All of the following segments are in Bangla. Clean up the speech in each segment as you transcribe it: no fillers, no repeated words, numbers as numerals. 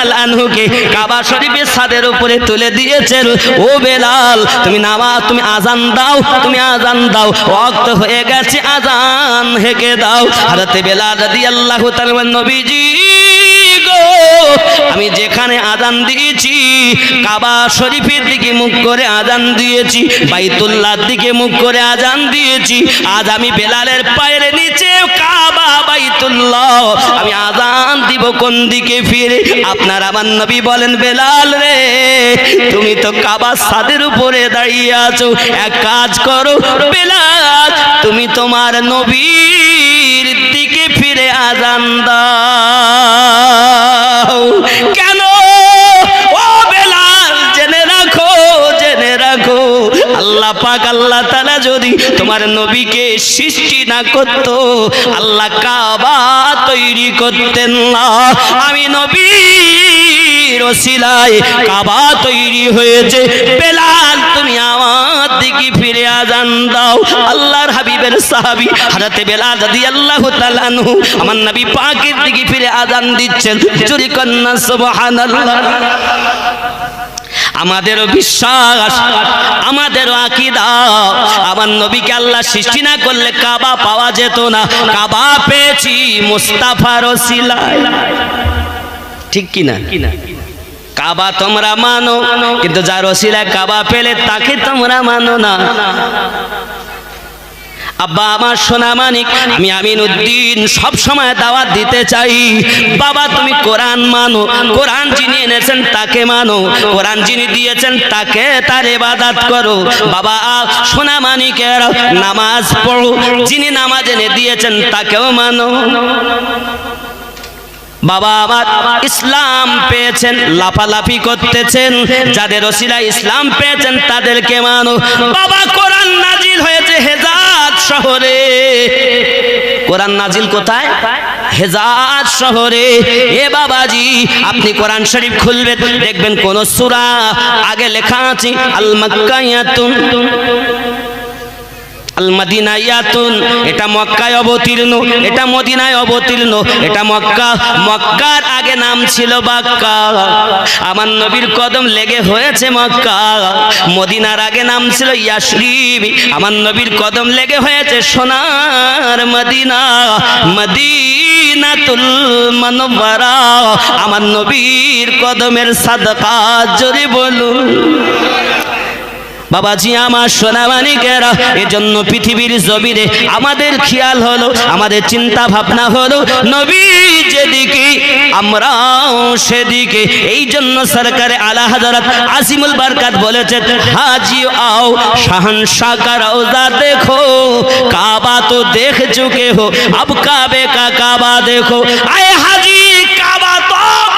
তাআলা আনহুকে কাবা শরীফের ছাদের উপরে তুলে দিয়েছেন, ও বেলাল তুমি নামাজ, তুমি আজান দাও, তুমি আজান দাও, ওয়াক্ত হয়ে গেছে, আজান হেঁকে দাও। হযরত বেলাল রাদিয়াল্লাহু তাআলা নবীজি গো, আমি যেখানে আজান দিয়েছি কাবা শরীফের দিকে মুখ করে আজান দিয়েছি, বাইতুল্লাহর দিকে মুখ করে আজান দিয়েছি। আজ আমি বেলালের পায়ের নিচে কাবা বাইতুল্লাহ, আমি আজান দিব কোন দিকে ফিরে? আপনার আমার নবী বলেন, বেলাল রে তুমি তো কাবা ছাদের উপরে দাঁড়িয়ে আছো, এক কাজ করো বেলাল, তুমি তোমার নবীর দিকে ফিরে আজান দাও। কেন? ও বেলাল জেনে রাখো, জেনে রাখো, আল্লাহ পাক আল্লাহ তাআলা যদি তোমার নবীকে সৃষ্টি না করত, আল্লাহ কাবা তৈরি করতেন না। আমি নবীর ওসিলায় কাবা তৈরি হয়েছে। বেলাল তুমি আমার দিকে ফিরে আজান দাও। আল্লাহর হাবিবের সাহাবী হযরত বেলাল রাদিয়াল্লাহু তাআলা আনহু আমার নবী পাকের দিকে ফিরে আজান দিচ্ছেন। জোরে কন্না সুবহানাল্লাহ। আমাদেরও বিশ্বাস, আমাদেরও আকীদা, আমার নবীকে আল্লাহ সৃষ্টি না করলে কাবা পাওয়া যেত না। কাবা পেয়েছি মুস্তাফার ওসিলায়, ঠিক কি না? কাবা তোমরা মানো, কিন্তু যার ওসিলায় কাবা পেলে তাকে তোমরা মানো না। আব্বা আমার সোনা মানিক, আমি আমিনউদ্দিন সব সময় দাওয়াত দিতে চাই, বাবা তুমি কোরআন মানো, কোরআন যিনি এনেছেন তাকে মানো, কোরআন যিনি দিয়েছেন তাকে তার ইবাদত করো। বাবা সোনা মানিকের নামাজ পড়ো, যিনি নামাজ এনে দিয়েছেন তাকেও মানো। বাবা আমার ইসলাম পেয়েছেন, লাফালাফি করতেছেন, যাদের ওসিলায় ইসলাম পেয়েছেন তাদেরকে মানো। বাবা কোরআন নাজিল হয়েছে হেজাজ শহরে। কোরআন নাজিল কোথায়? হেজাজ শহরে। এ বাবাজি আপনি কোরআন শরীফ খুলবেন, দেখবেন কোন সূরা আগে লেখা আছে আল মাক্কায়াতুন, আল মাদিনায়াতুন, এটা মক্কায় অবতীর্ণ, এটা মদিনায় অবতীর্ণ, এটা মক্কা, মক্কার আগে নাম ছিল বাক্কা। আমার নবীর কদম লেগে হয়েছে মক্কা। মদিনার আগে নাম ছিল ইয়াসরিব, আমার নবীর কদম লেগে হয়েছে সোনার মদিনা, মদিনাতুল মুনাওয়ারা। আমার নবীর কদমের সাদকা জোরে বলুন। বাবাজি আমার সোনা মানিকেরা, এজন্য পৃথিবীর জমিনে আমাদের খেয়াল হলো, আমাদের চিন্তা ভাবনা হলো নবী যেদিকে আমরাও সেদিকে। এই জন্য সরকারে আলা হযরত আসিমুল বরকত বলেছেন, হাজি आओ शहंशाह का रौजा देखो, काबा तो देख चुके हो, अब काबे का काबा देखो। आए हाजी काबा तो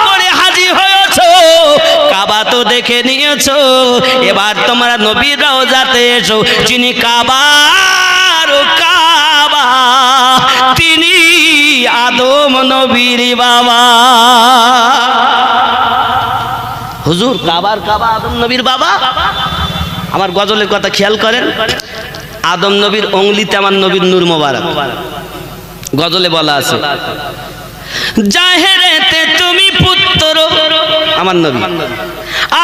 করে হাজি হয়েছো, কাবা তো দেখে নিয়েছো, এবার তোমরা নবীর রওজাতে এসো। যিনি কাবার কাবা, তিনি আদম নবীর বাবা। হুজুর কাবার কাবা আদম নবীর বাবা। আমার গজলের কথা খেয়াল করেন, আদম নবীর অঙ্গলিতে আমার নবীর নূর মোবারক। গজলে বলা আছে, জাহেরেতে তুমি পুত্র, আমার নবী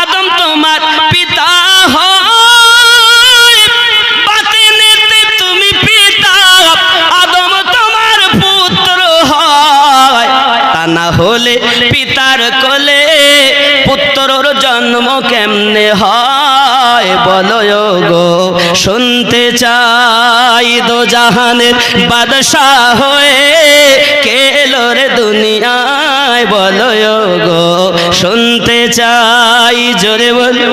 আদম তোমার পিতা হয়, বাতিনেতে তুমি পিতা, আদম তোমার পুত্র হয়। তা না হলে পিতার কোলে পুত্রর জন্ম কেমনে হয়? বলো গো শুনতে চাই, দো জাহানের বাদশাহ হয়ে কে এলো রে দুনিয়ায়? বলো গো শুনতে চাই, জোরে বলো।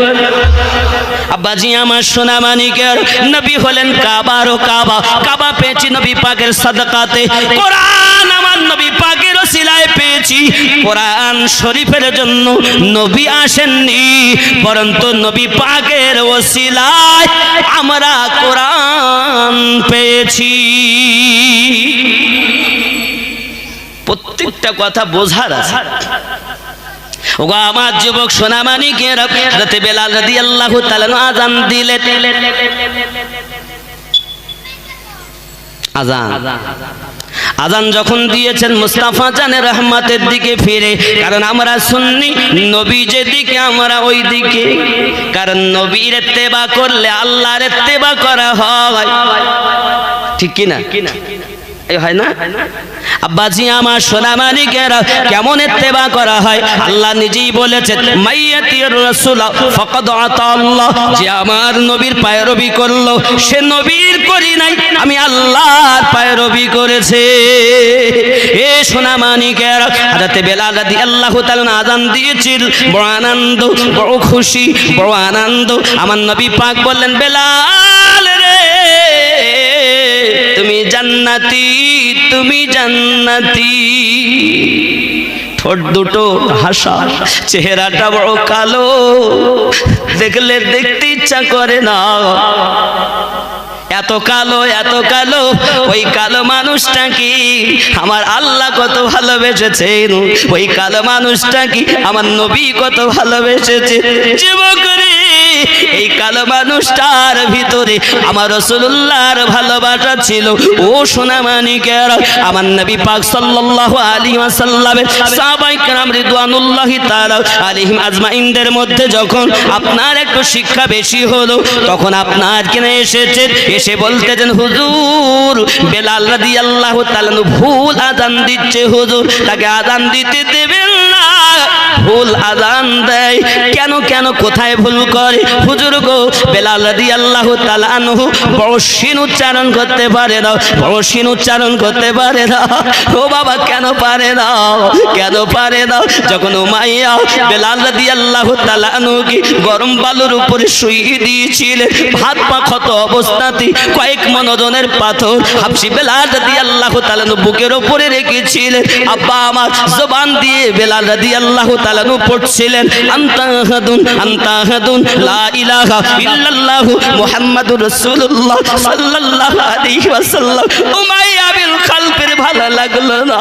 আব্বাজি আমার সোনা মানিকের নবী হলেন কাবারও কাবা। কাবা পেয়েছি নবী পাকের সাদকাতে, কোরআন আমার নবী পাকের ওসিলায় পেয়েছি। কোরআন শরীফের জন্য নবী আসেননি, পরন্তু নবী পাকের ওসিলায় আমরা কোরআন পেয়েছি। প্রত্যেকটা কথা বোঝার আছে। ওগো আমার যুবক সোনা মানিকেরা, হযরত বেলাল রাদিয়াল্লাহু তাআলা আযান দিলেন। আযান আজান যখন দিয়েছেন মুস্তাফা জানের রহমতের দিকে ফিরে, কারণ আমরা সুন্নি, নবী যেদিকে আমরা ওই দিকে, কারণ নবীর ইত্তেবা করলে আল্লাহর ইত্তেবা করা হয়, ঠিক কি না? হয় না? আব্বাজি আমার সোনা মানিকেরা, কেমন ইত্তেবা করা হয়? আল্লাহ নিজেই বলেছেন, মাইয়াতির রাসূল ফাকাদ আতা আল্লাহ, যে আমার নবীর পায়রবি করলো সে নবীর করি নাই, আমি আল্লাহর পায়রবি করেছে। এ সোনা মানিকেরা, হযরত বেলাল রাদিয়াল্লাহু তাআলা আযান দিয়েছিল, বড় আনন্দ, বড় খুশি, বড় আনন্দ। আমার নবী পাক বললেন, বেলাল রে তুমি জান্নাতি, তুমি জান্নাতি। ঠোঁট দুটো হাসা, চেহারাটা বড় কালো, দেখলে দেখতে ইচ্ছা করে না। এত কালো, এত কালো, ওই কালো মানুষটা কি আমার আল্লাহ কত ভালোবেসেছেন, ওই কালো মানুষটা কি আমার নবী কত ভালোবেসেছে। যুবক রে, এই কালো মানুষটার ভিতরে আমার রাসূলুল্লাহর ভালোবাসা ছিল। ও সোনা মানিকেরা, আমার নবী পাক সাল্লাল্লাহু আলাইহি ওয়াসাল্লামের সাহাবায়ে কেরাম রিদওয়ানুল্লাহি তাআলা আলাইহিম আজমাইনদের মধ্যে যখন আপনার একটু শিক্ষা বেশি হলো, তখন আপনার কেনে এসেছে, এসে বলতেছেন, হুজুর বেলাল রাদিয়াল্লাহু তাআলা ভুল আযান দিচ্ছে, হুজুর তাকে আযান দিতে দেবেন না, ভুল আযান দেয়। কেন কেন, কোথায় ভুল করে? হুজুর গো, বেলাল রাদিয়াল্লাহু তাআলা আনহু বড় শিন উচ্চারণ করতে পারে না, বড় শিন উচ্চারণ করতে পারে না। ও বাবা, কেন পারে না, কেন পারে না? যখন উমাইয়া বেলাল রাদিয়াল্লাহু তাআলা আনহুকে গরম বালুর উপরে শুইয়ে দিয়েছিলেন, হাত পা ক্ষত অবস্থাতে কয়েক মন ওজনের পাথর হাবশি বেলাল রাদিয়াল্লাহু তাআলা বুকের উপরে রেখেছিলেন। আব্বা আমার জবান দিয়ে বেলাল রাদিয়াল্লাহু তাআলা পড়ছিলেন, আনতা আহাদুন, আনতা আহাদুন, লা ইলাহা ইল্লাল্লাহু মুহাম্মাদুর রাসূলুল্লাহ সাল্লাল্লাহু আলাইহি ওয়াসাল্লাম। উমাইয়া বিন খালফের ভালো লাগলো না,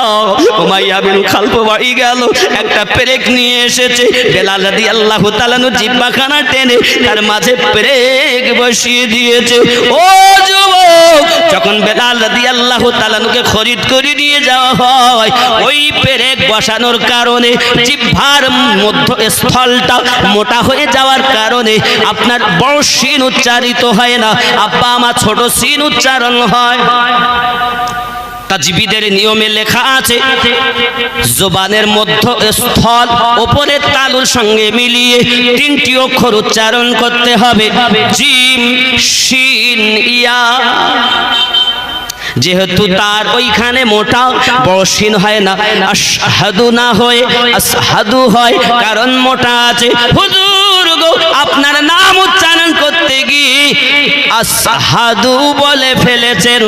উমাইয়া বিন খালফ বাড়ি গেল, একটা পেরেক নিয়ে এসেছে। বেলাল রাদিয়াল্লাহু তাআলা জিহ্বাখানা টেনে তার মাঝে পেরেক বসিয়ে দিয়েছে। ও যুবক, যখন বেলাল রাদিয়াল্লাহু তাআলাকে খরিদ করে নিয়ে যাওয়া হয়, ওই পেরেক বসানোর কারণে জিহ্বার মধ্যস্থলটা মোটা হয়ে যাওয়ার কারণে আপনার বড় শিন উচ্চারিত হয় না, আব্বা আমার ছোট শিন উচ্চারণ হয়। তাজবিদের নিয়মে লেখা আছে, জবানের মধ্যস্থল উপরের তালুর সঙ্গে মিলিয়ে তিনটি অক্ষর উচ্চারণ করতে হবে, জিম শিন ইয়া। যেহেতু তার ওইখানে মোটা বড় শিন হয় না, আশহাদু না হয়ে আসহাদু হয়, কারণ মোটা আছে। হুজুর গো, আপনার নাম উচ্চারণ করতে গিয়ে আসহাদু বলে ফেলেছেন,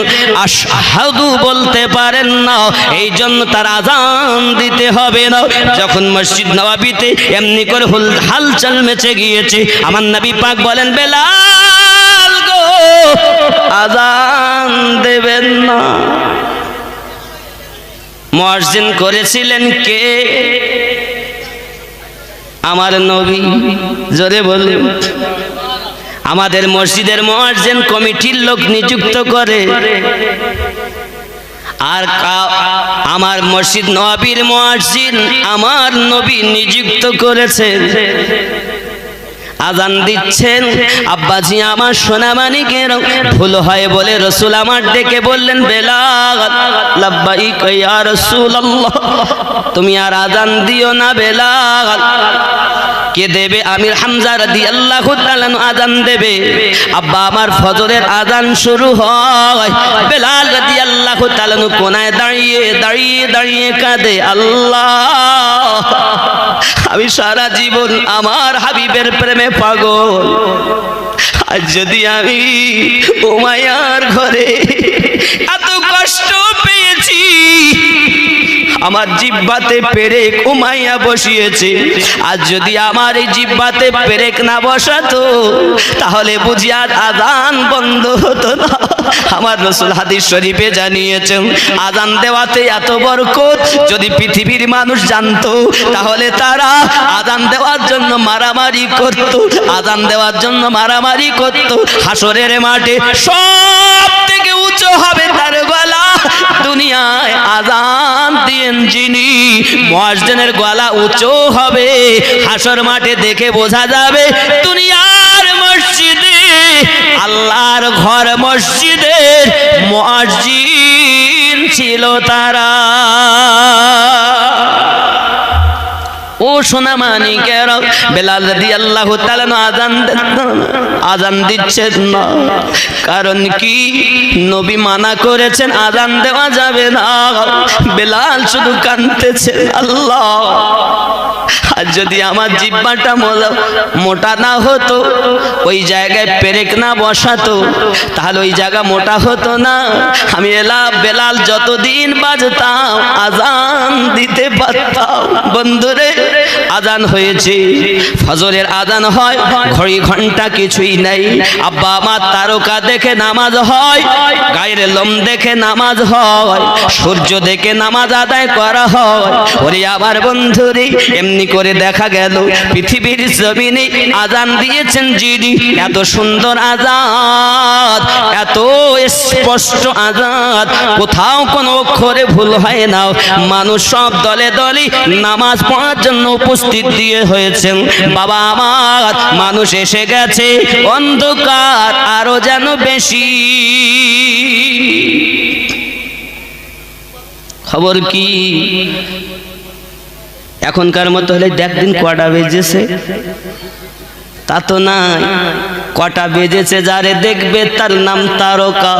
আশহাদু বলতে পারেন না, এই জন্য তার আযান দিতে হবে না। যখন মসজিদ নববীতে এমনি করে হালচাল মেচে গিয়েছে, আমার নবী পাক বলেন, বেলাল গো আযান দেবেন না। মুয়াজ্জিন করেছিলেন কে? আমার নবী। জোরে বলুন। আমাদের মসজিদের মুয়াজ্জিন কমিটির লোক নিযুক্ত করে, আর আমার মসজিদ নববীর মুয়াজ্জিন আমার নবী নিযুক্ত করেছেন। আযান দিচ্ছেন, আব্বাজি আমার সোনা মানিকের ভুল হয় বলে রাসূল আমার ডেকে বললেন, বেলাল লাব্বাইক ইয়া রাসূলুল্লাহ, তুমি আর আযান দিও না বেলাল। কে দেবে? আমির হামজা রাদিয়াল্লাহু তাআলা আযান দেবে। আব্বা আমার ফজরের আযান শুরু হয়, বেলাল রাদিয়াল্লাহু তাআলা কোনায় দাঁড়িয়ে দাঁড়িয়ে দাঁড়িয়ে কাঁদে, আল্লাহ আমি সারা জীবন আমার হাবিবের প্রেমে পাগল, আজ যদি আমি উমাইয়ার ঘরে এত কষ্ট পেয়েছি, আমার জিহ্বাতে পেরেক উমাইয়া বসিয়েছে, আজ যদি আমার এই জিহ্বাতে পেরেক না বসাতো তাহলে বুঝি আর আযান বন্ধ হতো না। আমার রাসূল হাদিস শরীফে জানিয়েছেন আযান দেওয়াতে এত বরকত, যদি পৃথিবীর মানুষ জানতো তাহলে তারা আযান দেওয়ার জন্য মারামারি করত, আযান দেওয়ার জন্য মারামারি করত। হাসরের মাঠে সব থেকে উঁচু হবে তার গলা। দুনিয়ায় আযান দিয়েন যিনি, মুয়াজ্জিনের গলা উঁচু হবে। হাসর মাঠে দেখে বোঝা যাবে দুনিয়ার মসজিদে, আল্লাহর ঘর মসজিদের মুয়াজ্জিন ছিল তারা। ও সোনা মানিকেরা, বেলাল রাদিয়াল্লাহু তাআলা আযান দিচ্ছেন না, কারণ কি? নবী মানা করেছেন আযান দেওয়া যাবে না। বেলাল শুধু কাঁদতেছে, আল্লাহ, আর যদি আমার জিহ্বাটা মোটা না হতো, ওই জায়গায় পেরেক না বসাতো, তাহলে ওই জায়গা মোটা হতো না। আমি বেলাল যতদিন বাজতাম আযান দিতে পারতাম। বন্ধুরে, আযান হয়েছে, ফজরের আযান হয়, ঘড়ি ঘন্টা কিছুই নাই। আব্বা আমার তারকা দেখে নামাজ হয়, গায়ের লোম দেখে নামাজ হয়, সূর্য দেখে নামাজ আদায় করা হয়। ওরে আমার বন্ধুরে, এমনি করে দেখা গেল পৃথিবীর জমিনে আযান দিয়েছেন যিনি, এত সুন্দর আযান, এত স্পষ্ট আযান, কোথাও কোনো অক্ষরে ভুল হয় না। মানুষ সব দলে দলে নামাজ পড়ার জন্য উপস্থিত দিয়ে হয়েছেন। বাবা আমার, মানুষ এসে গেছে, অন্ধকার আরো যেন বেশি। খবর কি? এখনকার মতো হলে দেখদিন কটা বেজেছে, তা তো নাই। কটা বেজেছে যারে দেখবে তার নাম তারকা।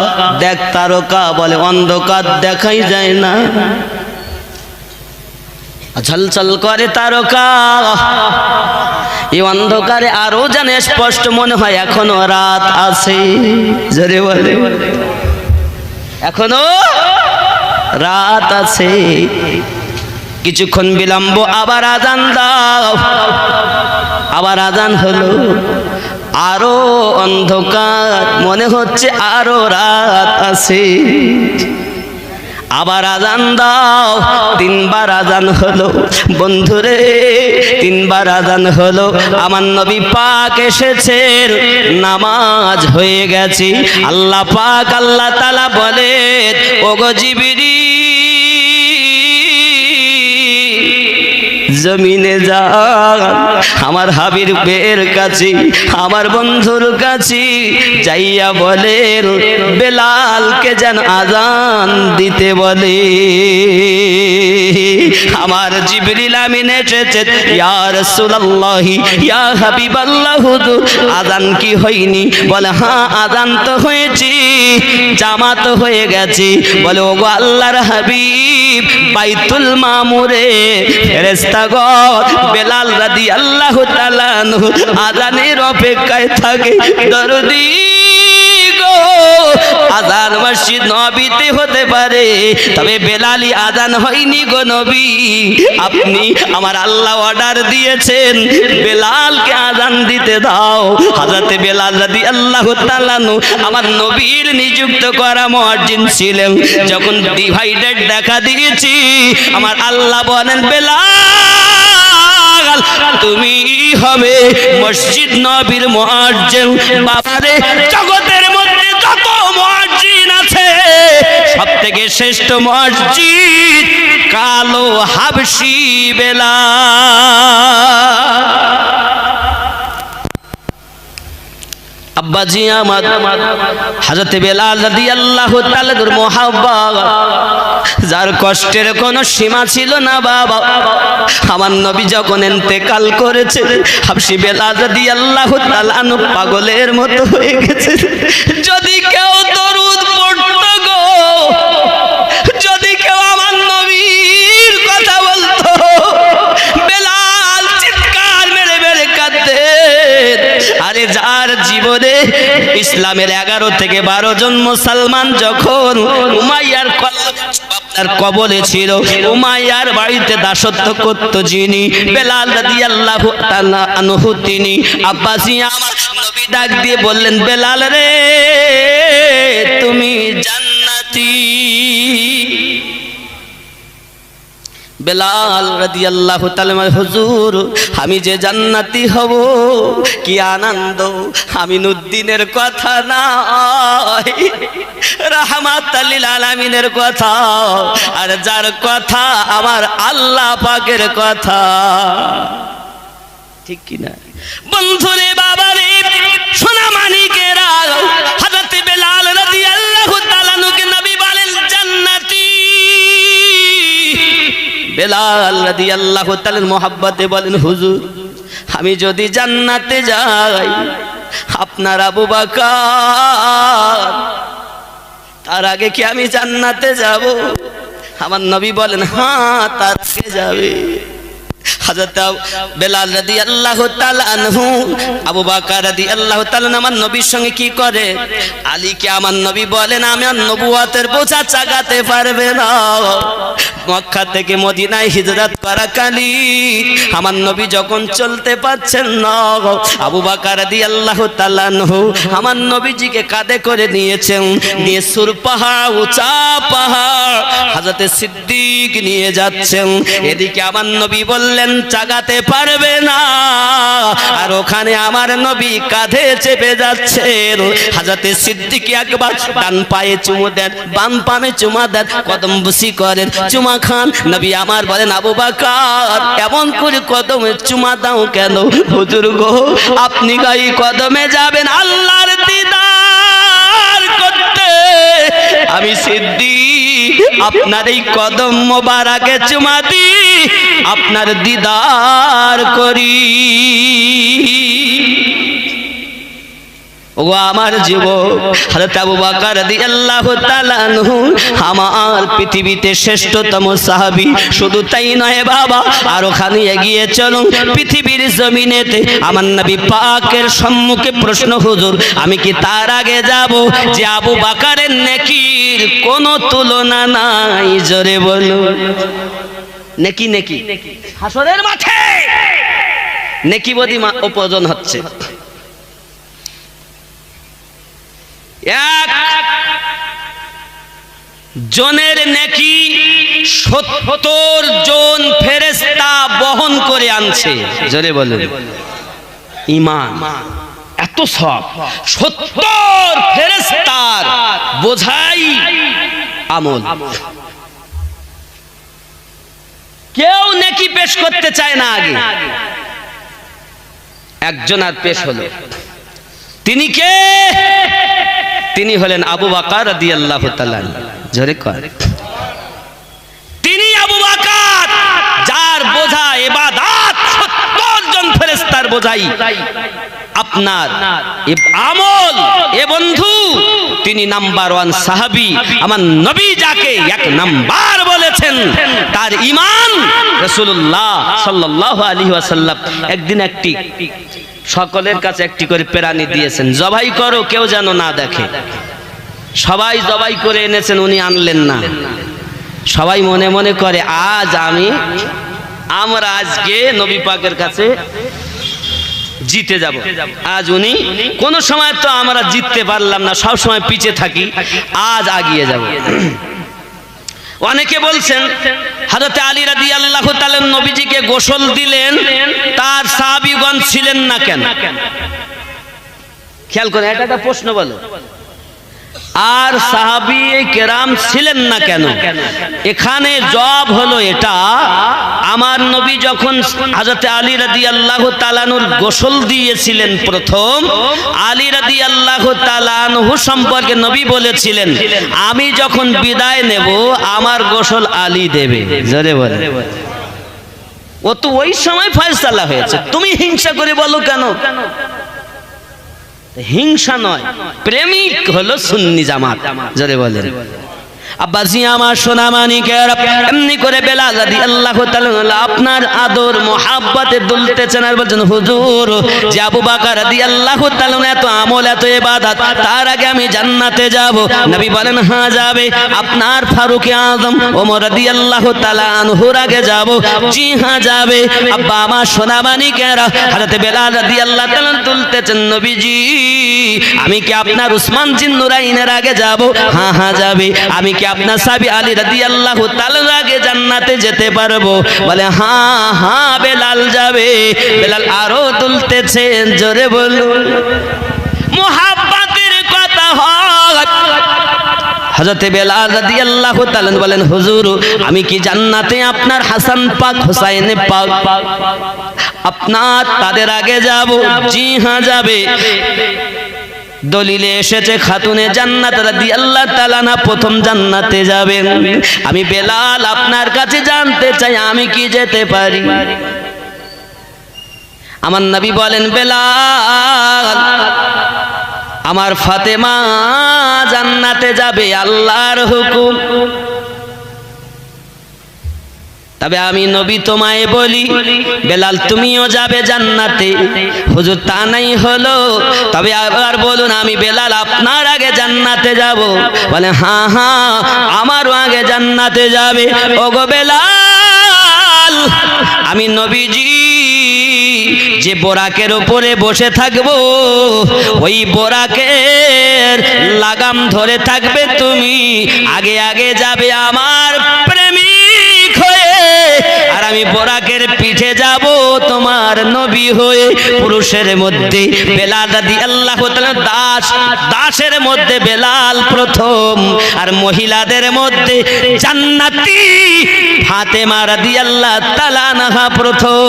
দেখ তারকা বলে অন্ধকার দেখাই যায় না, ঝলঝল করে তারকা। এই অন্ধকারে আরো যেন স্পষ্ট মনে হয় এখনো রাত আছে। জোরে বলে, এখনো রাত আছে। কিছুক্ষণ বিলম্ব, আবার আযান দাও। আবার আযান হলো, আরো অন্ধকার, মনে হচ্ছে আরো রাত আছে। আবার আযান দাও। তিনবার আযান হলো। বন্ধুরে, তিনবার আযান হলো, আমার নবী পাক এসেছেন, নামাজ হয়ে গেছে। আল্লাহ পাক, আল্লাহ তাআলা বলেন, ওগো জিবরিল, জমিনে যান, আমার হাবিবের কাছে, আমার বন্ধুর কাছে যাইয়া বলেন বেলালকে যেন আযান দিতে বলে। আমার জিবরিল আমিন এসেছে, ইয়া রাসূলুল্লাহ, ইয়া হাবিবাল্লাহ, হুজুর আযান কি হয়নি? বলে হ্যাঁ, আযান তো হয়েছে, জামাত হয়ে গেছে। বলে ওগো আল্লাহর হাবিব, বাইতুল মামুরে ফেরেশতা বেলাল রাদিয়াল্লাহু তাআলা আনহু আযানের অপেক্ষায় থাকে। দরদি গো, আযান মসজিদ নবীতে হতে পারে, তবে বেলালি আযান হয়নি গো নবী। আপনি, আমার আল্লাহ অর্ডার দিয়েছেন বেলালকে আযান দিতে দাও। হযরতে বেলাল রাদিয়াল্লাহু তাআলা আনহু আমার নবীর নিযুক্ত করা মুয়াজ্জিন ছিলেন। যখন ডিভাইডেড দেখা দিয়েছি, আমার আল্লাহ বলেন বেলাল, তুমি হবে মসজিদ নবীর মুয়াজ্জিন। বাবারে, জগতের মধ্যে যত মুয়াজ্জিন আছে, সবথেকে শ্রেষ্ঠ মসজিদ কালো হাবশি বেলাল। আব্বাজি আমার হযরত বেলাল রাদিয়াল্লাহু তাআলার মুহাব্বত, যার কষ্টের কোনো সীমা ছিল না। বাবা, আমার নবী যখন ইন্তেকাল করেছে, হাবশি বেলাল রাদিয়াল্লাহু তাআলা আনহু পাগলের মতো হয়ে গেছে। যদি কেউ দরুদ পড়তো গো, যদি কেউ আমার নবীর কথা বলতো, বেলাল চিৎকার মেরে মেরে কাঁদতেন। আরে যার জীবনে ইসলামের 11 থেকে 12 জন মুসলমান যখন উমাইয়ার কবলে ছিল, উমাইয়ার বাড়িতে দাসত্ব করত যিনি, বেলাল রাদিয়াল্লাহু তাআলা আনহু তিনি। আব্বাসি আমার নবী ডাক দিয়ে বললেন, বেলাল রে, তুমি জান্নাতি। বেলাল রাদিয়াল্লাহু তাআলা, হুজুর আমি যে জান্নাতি হব কি আনন্দ, আমিনুদ্দিনের কথা নয়, রাহমাতাল লিল আলামিনের কথা, আর যার কথা আমার আল্লাহ পাকের কথা। ঠিক কি না বন্ধুরে, বাবারে, সোনা মানিকেরা, হযরত বেলাল রাদিয়াল্লাহু তাআলা কে নবী বলেন জান্নাতি। বেলাল রাদিয়াল্লাহু তাআলার মোহাব্বতে বলেন, হুজুর আমি যদি জান্নাতে যাই, আপনার আবু বকর তার আগে কি আমি জান্নাতে যাব? আমার নবী বলেন, হ্যাঁ তার আগে যাবে। হযরত বেলাল রাদিয়াল্লাহু তাআলা আনহু, আবু বকর রাদিয়াল্লাহু তাআলা আমার নবীর সঙ্গে কি করে? আলীকে আমার নবী বলেন, আমার নবুয়তের বোঝা চাগাতে পারবে না। মক্কা থেকে মদিনায় হিজরত করা কালী আমার নবী যখন চলতে পারছেন না, আবু বকর রাদিয়াল্লাহু তাআলা আনহু আমার নবীজিকে কাঁধে করে নিয়েছেন, নিয়ে সুর পাহাড়, উঁচা পাহাড় হযরত সিদ্দিক নিয়ে যাচ্ছেন। এদিকে আমার নবী বললেন চাগাতে পারবে না, আর ওখানে আমার নবী কাঁধে চেপে যাচ্ছেন। হযরত সিদ্দিক একবার ডান পায়ে চুমু দেন, বাম পায়ে চুমা দেন, কদম বুসি করেন, চুমা খান। নবী আমার বলেন, আবু বকর এমন করে কদমে চুমা দাও কেন? হুজুর গো, আপনি গায়ে কদমে যাবেন আল্লাহর দিদার করতে, আমি সিদ্দিক আপনার এই কদম মোবারকে চুমা দিই, আপনার দিদার করি। ও আমার যুবক, হযরত আবু বকর রাদিয়াল্লাহু তাআলা আনহু আমার পৃথিবীতে শ্রেষ্ঠতম সাহাবী। শুধু তাই নয় বাবা, আর ওখানে এগিয়ে চলুন, পৃথিবীর জমিনেতে আমার নবী পাকের সম্মুখে প্রশ্ন, হুজুর আমি কি তার আগে যাব যে আবু বকরের নেকির কোনো তুলনা নাই? জোরে বলুন, নেকি নেকি হাসরের মাঠে নেকি বদি উপার্জন হচ্ছে। এক জনের নেকি ৭০ জন ফেরেশতা বহন করে আনছে। জোরে বলুন, ঈমান এত সব ৭০ ফেরেশতার বোঝাই আমল। কেউ নেকি পেশ করতে চায় না আগে, একজন আর পেশ হলো। তিনি কে? তিনি হলেন আবু বকর রাদিয়াল্লাহু তাআলা। জোরে কর, তিনি আবু বকর যার বোঝা ইবাদত ৭০ জন ফেরেশতার বোঝাই আপনার আমল। এ বন্ধু, তিনি নাম্বার 1 সাহাবী। আমার নবী যাকে এক নাম্বার বলেছেন, তার ঈমান। রাসূলুল্লাহ সাল্লাল্লাহু আলাইহি ওয়াসাল্লাম একদিন একটি সকলের কাছে একটি করে প্রাণী দিয়েছেন, জবাই করো, কেউ যেন না দেখে। সবাই জবাই করে এনেছেন, উনি আনলেন না। সবাই মনে মনে করে আমরা আজকে নবী পাকের কাছে জিতে যাব। আজ উনি কোন সময় তো আমরা জিততে পারলাম না, সব সময় পিছে থাকি, আজ আগিয়ে যাব। অনেকে বলছেন হযরত আলী রাদিয়াল্লাহু তাআলা নবীজিকে গোসল দিলেন, তার সাহাবীগণ ছিলেন না কেন? খেয়াল করে, এটা একটা প্রশ্ন বলো। আর সাহাবী কেরাম ছিলেন না কেন? এখানে জবাব হলো এটা, আমার নবী যখন হযরত আলী রাদিয়াল্লাহু তাআলা নূর গোসল দিয়েছিলেন প্রথম, আলী রাদিয়াল্লাহু তাআলা আনহু সম্পর্কে নবী বলেছিলেন, আমি যখন বিদায় নেব আমার গোসল আলী দেবে। জোরে বলে, ও তো ওই সময় ফয়সালা হয়েছে, তুমি হিংসা করে বলো কেন? হিংসা নয়, প্রেমিক হলো সুন্নি জামাত। জোরে বলেন। আব্বাজি আমার সোনা মানিকের, এমনি করে বেলাল রাদিয়াল্লাহু তাআলা আপনার আদর মোহাব্বতে দুলতেছেন আর বলছেন হুজুর যে আবু বকর রাদিয়াল্লাহু তাআলা এত আমল এত ইবাদত, তার আগে আমি জান্নাতে যাব। নবী বলেন হ্যাঁ যাবে। আপনার ফারুক আযম ওমর রাদিয়াল্লাহু তাআলা আনহুর আগে যাব। জি হ্যাঁ যাবে। আব্বা আমার সোনা মানিকেরা, হযরত বেলাল রাদিয়াল্লাহু তাআলা দুলতেছেন নবীজি আমি কি আপনার উসমান জিন নুরাইনের আগে যাব? হ্যাঁ হ্যাঁ যাবে। আমি কি আপনার সাহাবী আলী রাদিয়াল্লাহু তাআলার আগে জান্নাতে যেতে পারবো? বলে হ্যাঁ হ্যাঁ বেলাল যাবে। বেলাল আরো দুলতেছেন, জোরে বলুন। মুহাব্বতের কথা হয়। হযরত বেলাল রাদিয়াল্লাহু তাআলা বলেন হুজুর আমি কি জান্নাতে আপনার হাসান পাক হুসাইন পাক আপনার তাদের আগে যাব? জি হ্যাঁ যাবে। দলিলে এসেছে খাতুনে জান্নাত রাদিয়াল্লাহু তাআলা না প্রথম জান্নাতে যাবেন। আমি বেলাল আপনার কাছে জানতে চাই আমি কি যেতে পারি? আমার নবী বলেন বেলাল আমার ফাতেমা জান্নাতে যাবে, আল্লাহর হুকুম। তবে আমি নবী তোমায় বলি বেলাল তুমিও যাবে জান্নাতে। হুজুর তা নাই হলো, তবে আবার বলুন আমি বেলাল আপনার আগে জান্নাতে যাব? বলে হ্যাঁ হ্যাঁ আমারও আগে জান্নাতে যাবে। ওগো বেলাল আমি নবীজি যে বোরাকের উপরে বসে থাকবো ওই বোরাকের লাগাম ধরে থাকবে তুমি, আগে আগে যাবে আমার প্রেমিক হয়ে, আর আমি বোরাকের পিঠে যাব তোমার নবী হয়ে। পুরুষের মধ্যে বেলাল রাদিয়াল্লাহু তাআলা দাস, দাসের মধ্যে বেলাল প্রথম, আর মহিলাদের মধ্যে জান্নাতি ফাতেমা রাদিয়াল্লাহু তাআলা আনহা প্রথম।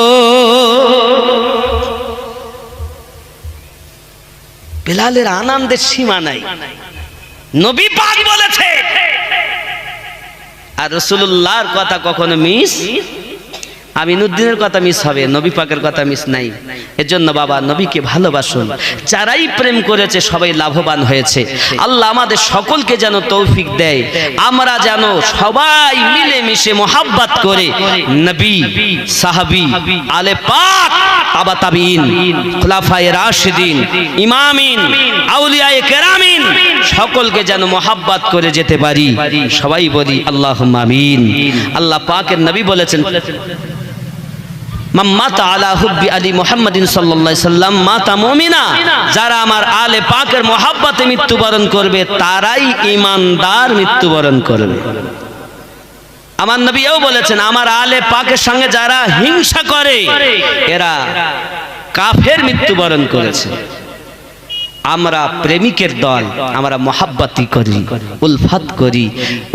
বেলালের আনন্দের সীমা নাই, নবী পাক বলেছে। আর রাসূলুল্লাহর কথা কখনো মিস, আমিনুদ্দিনের কথা মিস হবে, নবী পাকের কথা মিস নাই। এজন্য বাবা নবীকে ভালোবাসুন। যারাই প্রেম করেছে সবাই লাভবান হয়েছে। আল্লাহ আমাদের সকলকে যেন তৌফিক দেয়, আমরা যেন সবাই মিলে মিশে মোহাব্বত করে নবী, সাহাবী, আলে পাক, তাবা তাবিঈন, খুলাফায়ে রাশিদিন, ইমামিন, আউলিয়ায়ে কেরামিন সকলকে যেন মোহাব্বত করে যেতে পারি। সবাই বলি আল্লাহুম্মা আমিন। আল্লাহ পাকের নবী বলেছেন মাতা আলা হুব্বি আলী মুহাম্মাদিন সাল্লাল্লাহু আলাইহি সাল্লাম মাতা মুমিনা, যারা আমার আলে পাকের মোহাব্বতে মৃত্যুবরণ করবে তারাই ঈমানদার মৃত্যুবরণ করবে। আমার নবীও বলেছেন আমার আলে পাকের সঙ্গে যারা হিংসা করে এরা কাফের মৃত্যুবরণ করেছে। আমরা প্রেমিকের দল, আমরা মোহাব্বতি করি, উলফত করি।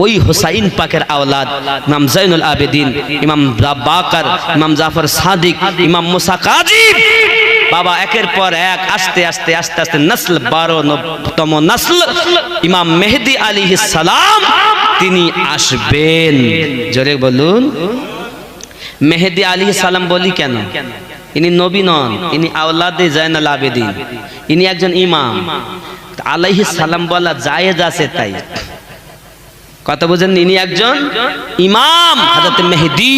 ওই হুসাইন পাকের আওলাদ ইমাম জাইনুল আবেদিন, ইমাম বাকার, ইমাম জাফর সাদিক, ইমাম মুসা কাজিব, বাবা একের পর এক আস্তে আস্তে আস্তে আস্তে নসল 12তম নসল ইমাম মেহেদী আলাইহিস সালাম তিনি আসবেন। জোরে বলুন মেহেদী আলাইহিস সালাম বলি কেন? ইনি নবী নন, ইনি আওলাদে জাইনুল আবেদিন, ইনি একজন ইমাম। আলাইহিস সালাম বলা জায়েজ আছে তাই কথা বুঝেন। ইনি একজন ইমাম, হযরত মেহেদী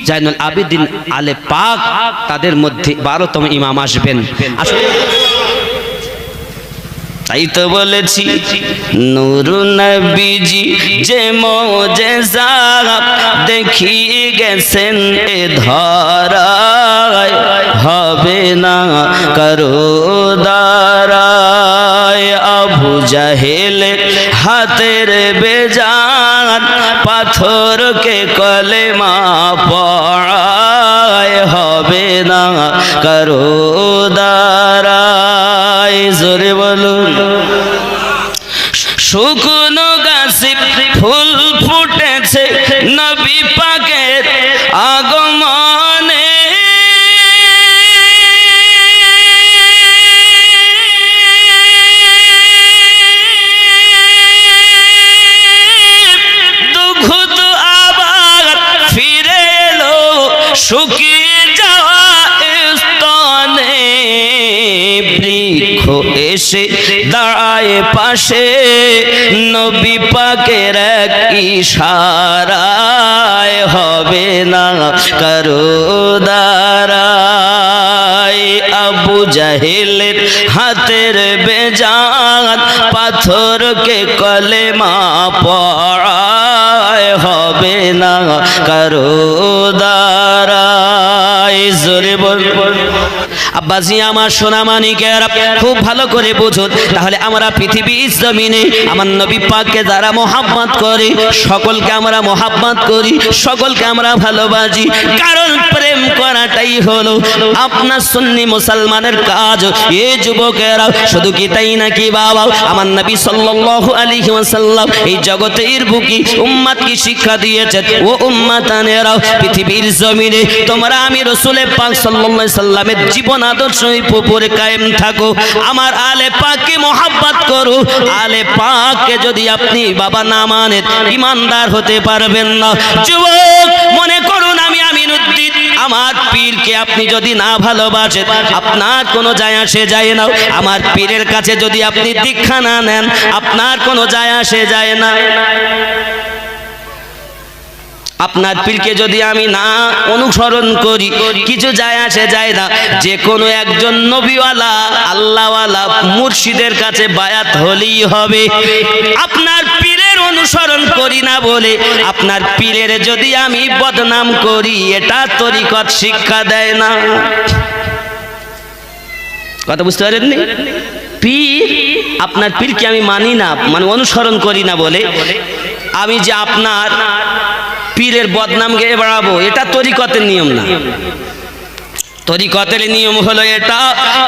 জাইনুল আবেদিন আলে পাক, তাদের মধ্যে 12তম ইমাম আসবেন। তাই তো বলেছি নূরুন নবীজি যে মুজিজা দেখিয়ে গেছেন এ ধরায়, হবে না কারো দ্বারায়। আবু জাহেল হাতের বেজান পাথরকে কলেমা পড়ায়, হবে না কারো দ্বারায়। জোরে বলুন শুকনো গাছে ফুল ফুটেছে নবী পাকের আগমনে, দুঃখ তো আবার ফিরে এলো শুকিয়ে যাওয়া স্তনে। বৃক্ষ এসে দাঁড়ায় পায়ে পাশে নবী পাকের এক ইশারায় হবে না কারো দ্বারায় আবু জাহেলের হাতের বেজান পাথরকে কলেমা পড়ায় হবে না কারো দ্বারায়। জোরে বল। আব্বাজি আমার সোনা মানিকেরা খুব ভালো করে বুঝুন, তাহলে আমরা পৃথিবীর জমিনে আমার নবী পাককে যারা মোহাব্বত করে সকলকে আমরা মোহাব্বত করি, সকলকে আমরা ভালোবাসি, কারণ প্রেম করাটাই হলো আপনার সুন্নি মুসলমানের কাজ। এ যুবকেরা শুধু কি তাই নাকি বাবা, আমার নবী সাল্লাল্লাহু আলাইহি ওয়াসাল্লাম এই জগতের বুকে উম্মতকে শিক্ষা দিয়েছেন, ও উম্মতানেরা পৃথিবীর জমিনে তোমরা আমি রাসূল পাক সাল্লাল্লাহু আলাইহি সাল্লামের জীবন আদর্শের উপরে কায়েম থাকো, আমার আলে পাককে মোহাব্বত করো। আলে পাককে যদি আপনি বাবা না মানেন ঈমানদার হতে পারবেন না। যুবক মনে করুন আমি আমিনুদ্দিন, আমার পীরকে আপনি যদি না ভালোবাসেন আপনার কোনো যায় আসে যায় না। আমার পীরের কাছে যদি আপনি দীক্ষা না নেন আপনার কোনো যায় আসে যায় না। আপনার পীরকে যদি আমি না অনুসরণ করি কিছু যায় আসে যায় না। যে কোনো একজন নবীওয়ালা আল্লাহওয়ালা মুর্শিদের কাছে বায়াত হলেই হবে। আপনার পীরের অনুসরণ করি না বলে আপনার পীরের যদি আমি বদনাম করি এটা তরিকত শিক্ষা দেয় না। কথা বুঝতে পারেননি? পীর, আপনার পীরকে আমি মানি না মানে অনুসরণ করি না বলে আমি যে আপনার পীরের বদনাম গেয়ে বাড়াবো এটা তরিকতের নিয়ম না। তরিকতের নিয়ম হলো এটা,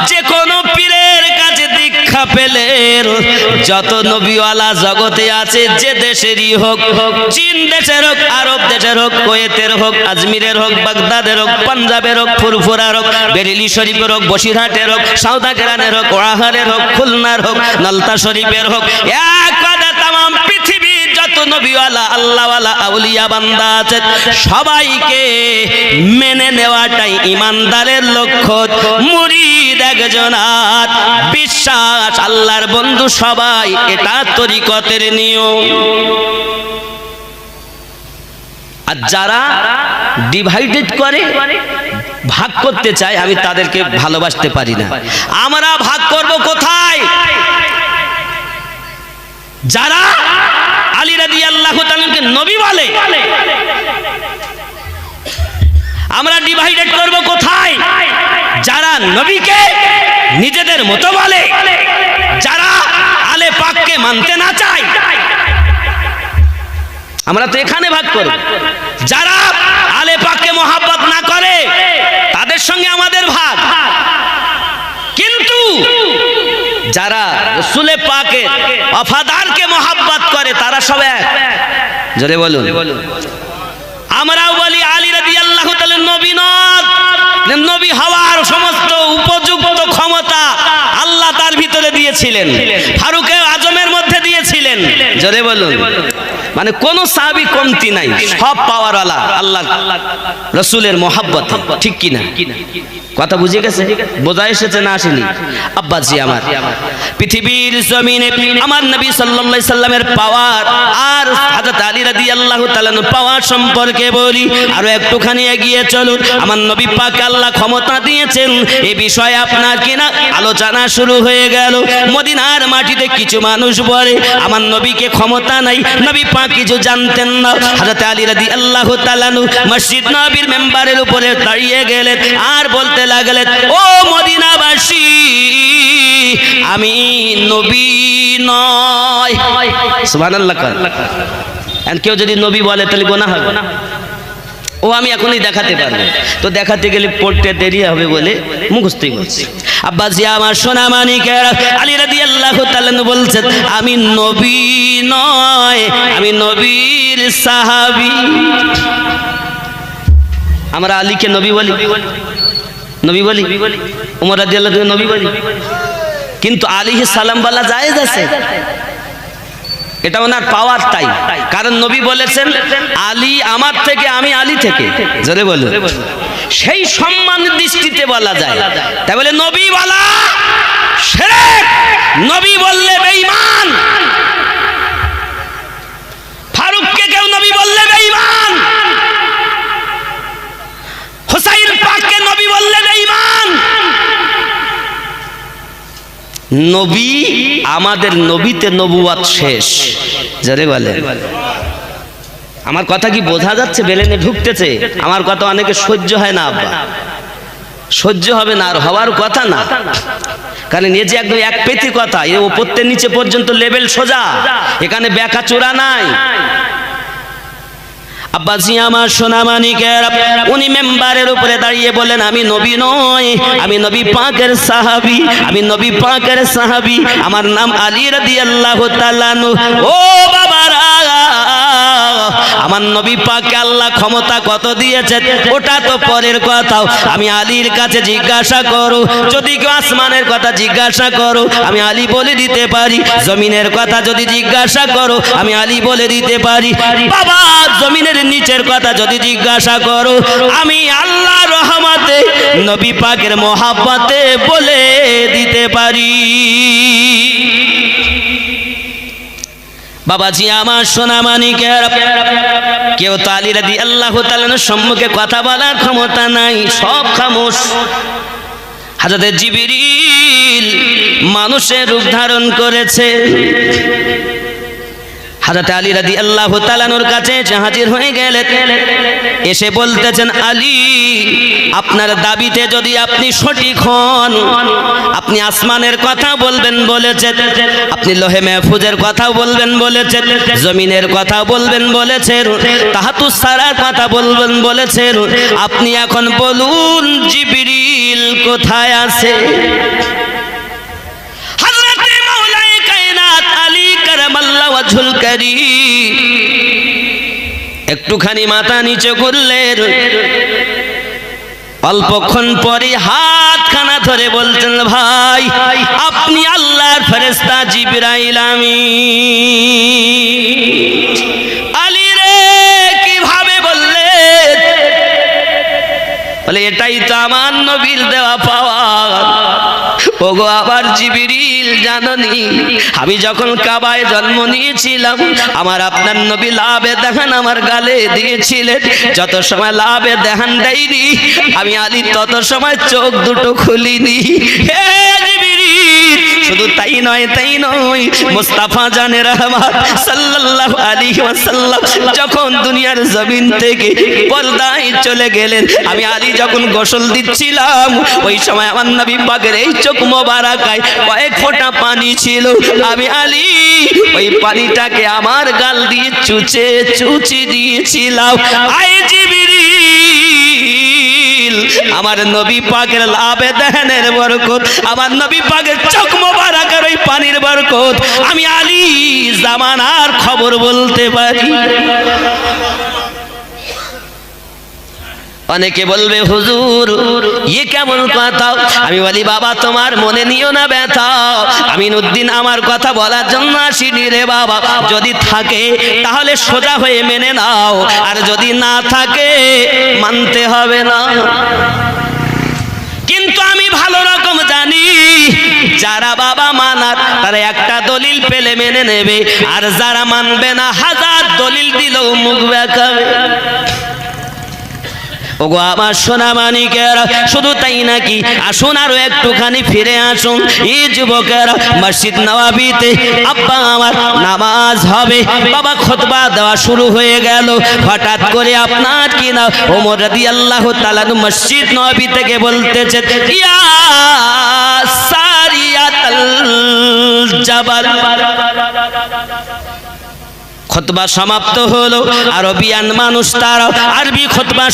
যে কোনো পীরের কাছে দীক্ষা পেলে যত নবীওয়ালা জগতে আছে, যে দেশেরই হোক, চীন দেশের হোক, আরব দেশের হোক, কুয়েতের হোক, আজমিরের হোক, বাগদাদের হোক, পাঞ্জাবের হোক, ফুরফুরার হোক, বেরেলি শরীফের হোক, বসিরহাটের হোক, সাউদা কেরানের হোক, ওয়াহারের হোক, খুলনার হোক, নলতা শরীফের হোক, এক কথা তামাম পৃথিবীর যত নবীওয়ালা আল্লাহওয়ালা আউলিয়া বান্দা আছে সবাইকে মেনে নেওয়াটাই ঈমানদারের লক্ষ্য। মুরিদ একজনার, বিশ্বাস আল্লাহর বন্ধু সবাই, এটা তরিকতের নিয়ম। আর যারা ডিভাইডেড করে ভাগ করতে চায় আমি তাদেরকে ভালোবাসতে পারি না। আমরা ভাগ করব কোথায়? যারা আলী রাদিয়াল্লাহু তাআলাকে নবী বলে আমরা ডিভাইডেড করব কোথায়? যারা নবীকে নিজেদের মতো বলে, যারা আলে পাককে মানতে না চায় আমরা তো এখানে ভাগ করব। যারা আলে পাককে মোহাব্বত না করে তাদের সঙ্গে আমাদের ভাগ। কিন্তু যারা রাসূল পাকের ওয়াফাদারকে মোহাব্বত করে তারা সব এক। জোরে বলুন। আমরাও বলি আলী রাদিয়াল্লাহু তাআলা নবী নন, নবী হওয়ার সমস্ত উপযুক্ত ক্ষমতা আল্লাহ তার ভিতরে দিয়েছিলেন, ফারুকে আজমের মধ্যে দিয়েছিলেন। জোরে বলুন। মানে কোন সাহাবী কমতি নাই, সব পাওয়ারওয়ালা আল্লাহ রাসূলের মোহাব্বত। ঠিক কি না? কথা বুঝে গেছে? বোঝা এসেছে না আসেনি? আব্বাজি আমার, পৃথিবীর জমিনে আমার নবী সাল্লাল্লাহু আলাইহি সাল্লামের পাওয়ার আর হযরত আলী রাদিয়াল্লাহু তাআলা পাওয়ার সম্পর্কে বলি। আরো একটুখানি এগিয়ে চলুন। আমার নবী পাক আল্লাহ ক্ষমতা দিয়েছেন, এই বিষয়ে আপনার কিনা আলোচনা শুরু হয়ে গেল। মদিনার মাটিতে কিছু মানুষ বলে আমার নবীকে ক্ষমতা নাই, নবী পাক কিছু জানতেন না। হযরত আলী রাদিয়াল্লাহু তাআলা মসজিদ নববীর মেম্বারের উপরে দাঁড়িয়ে গেলেন আর বলতে লাগলেন, ও মদিনাবাসী, আমি নবী নয়। সুবহানাল্লাহ। আর কেউ যদি নবী বলে তাহলে গুনাহ হবে। ও আমি এখনই দেখাতে পারবো, তো দেখাতে গেলে পড়তে দেরি হবে বলে মুখস্থই করছি। আব্বাজি আমার সোনা মানিকেরা, আলী রাদিয়াল্লাহু তাআলা বলছেন আমি নবী নয়, আমি নবীর সাহাবী। আমরা আলীকে নবী বলি, নবী বলি, ওমর রাদিয়াল্লাহু তাআলা নবী বলি, কিন্তু আলাইহিস সালাম বলা জায়েজ আছে। এটা ওনার পাওয়ার তাই, কারণ নবী বলেছেন আলী আমার থেকে, আমি আলী থেকে। জোরে বলুন। সেই সম্মান দৃষ্টিতে বলা যায়। তাই বলে নবী বলা শিরক। নবী বললে বেঈমান, ফারুককে কেউ নবী বললে বেঈমান, হুসাইন পাককে নবী বললে বেঈমান। নবী আমাদের নবীতে নবুয়ত শেষ। যারে বলে আমার কথা কি বোঝা যাচ্ছে? বেলেনে ঢুকতেছে আমার কথা, অনেকে সহ্য হয় না আব্বা, সহ্য হবে না আর হওয়ার কথা না, কারণ এই যে একদম এক পেতি কথা, এ ওপর থেকে নিচে পর্যন্ত লেভেল সোজা, এখানে ব্যাকা চূড়া নাই। আব্বাজি আমার সোনা মানিকের, উনি মেম্বারের উপরে দাঁড়িয়ে বলেন আমি নবী নই, আমি নবী পাকের সাহাবী, আমি নবী পাকের সাহাবী, আমার নাম আলী রাদিয়াল্লাহু তাআলা আনহু। ও বাবারা, আমার নবী পাককে আল্লাহ ক্ষমতা কত দিয়েছে ওটা তো পরের কথা, আমি আলীর কাছে জিজ্ঞাসা করো, যদি কেউ আসমানের কথা জিজ্ঞাসা করো আমি আলী বলে দিতে পারি, জমিনের কথা যদি জিজ্ঞাসা করো আমি আলী বলে দিতে পারি, বাবা জমিনের নিচের কথা যদি জিজ্ঞাসা করো আমি আল্লাহ রহমতে নবী পাকের মহাব্বতে বলে দিতে পারি। বাবাজি আমার সোনা মানিকের, কেউ তো আলী রাদিয়াল্লাহু তাআলার সম্মুখে কথা বলার ক্ষমতা নাই, সব খামোশ। হযরত জিবরিল মানুষের রূপ ধারণ করেছে, হযরত আলী রাদিয়াল্লাহু তাআলার কাছে হাজির হয়ে গেলেন, এসে বলতেছেন আলী আপনার দাবিতে যদি আপনি সঠিক হন, আপনি আসমানের কথা বলবেন বলেছেন, আপনি লোহে মাহফুজের কথা বলবেন বলেছেন, জমিনের কথা বলবেন বলেছেন, তাহাতুস সারার কথা বলবেন বলেছেন, আপনি এখন বলুন জিবরিল কোথায় আছে? একটুখানি মাথা নিচে করলেন, অল্পক্ষণ পরে হাতখানা ধরে বলছেন ভাই আপনি আল্লাহর ফেরেশতা জিবরাইল। আমি আলী রে কিভাবে বললে? বলে এটাই তো আমার নবীর দেওয়া পাওয়া। ওগো আবার জিবরিল জাননি, আমি যখন কাবায় জন্ম নিয়েছিলাম আমার আপনার নবী লাভে দেখান আমার গালে দিয়েছিলেন, যত সময় লাভে দেখান দেয়নি আমি আলী তত সময় চোখ দুটো খুলিনি। হে জিবরিল, শুধু তাই নয় মুস্তাফা জানে রহমত সাল্লাল্লাহু আলাইহি ওয়াসাল্লাম যখন দুনিয়ার জমিন থেকে পর্দায় চলে গেলেন, আমি আলী যখন গোসল দিচ্ছিলাম ওই সময় আমার নবী পাকের এই চোখ মোবারকায় কয়েক ফোঁটা পানি ছিল, আমি আলী ওই পানিটাকে আমার গাল দিয়ে চুচে দিয়েছিলাম। আয় জিবরিল, আমার নবী পাকের লাভে দেহানের বরকত, আমার নবী পাকের চোখ মোবারকের ওই পানির বরকত আমি আলী জামানার খবর বলতে পারি। অনেকে বলবে হুজুর ये কেমন কথা? আমি বলি বাবা তোমার মনে নিও না ব্যথা, আমিনউদ্দিন আমার কথা বলার জন্য আসিনি রে বাবা, যদি থাকে তাহলে সোজা হয়ে মেনে নাও, আর যদি না থাকে মানতে হবে না। কিন্তু আমি ভালো রকম জানি যারা বাবা মানার তারা একটা দলিল পেলে মেনে নেবে, আর যারা মানবে না হাজার দলিল দিলেও মুখ বেঁকাবে। ওগো আমার সোনা মানিকেরা, শুধু তাই নাকি, আসুন আরো একটুখানি ফিরে আসুন। এই যুবকেরা মসজিদ নববীতে আব্বা আমার নামাজ হবে, বাবা খুতবা দেওয়া শুরু হয়ে গেল, হঠাৎ করে আপনার কিনা ওমর রাদিয়াল্লাহু তাআলা মসজিদ নববী থেকে বলতেছে ইয়া সারিয়াতাল জাবাল। খুতবা সমাপ্ত হলো, আরবিয়ান মানুষ তারা আরবি খুতবা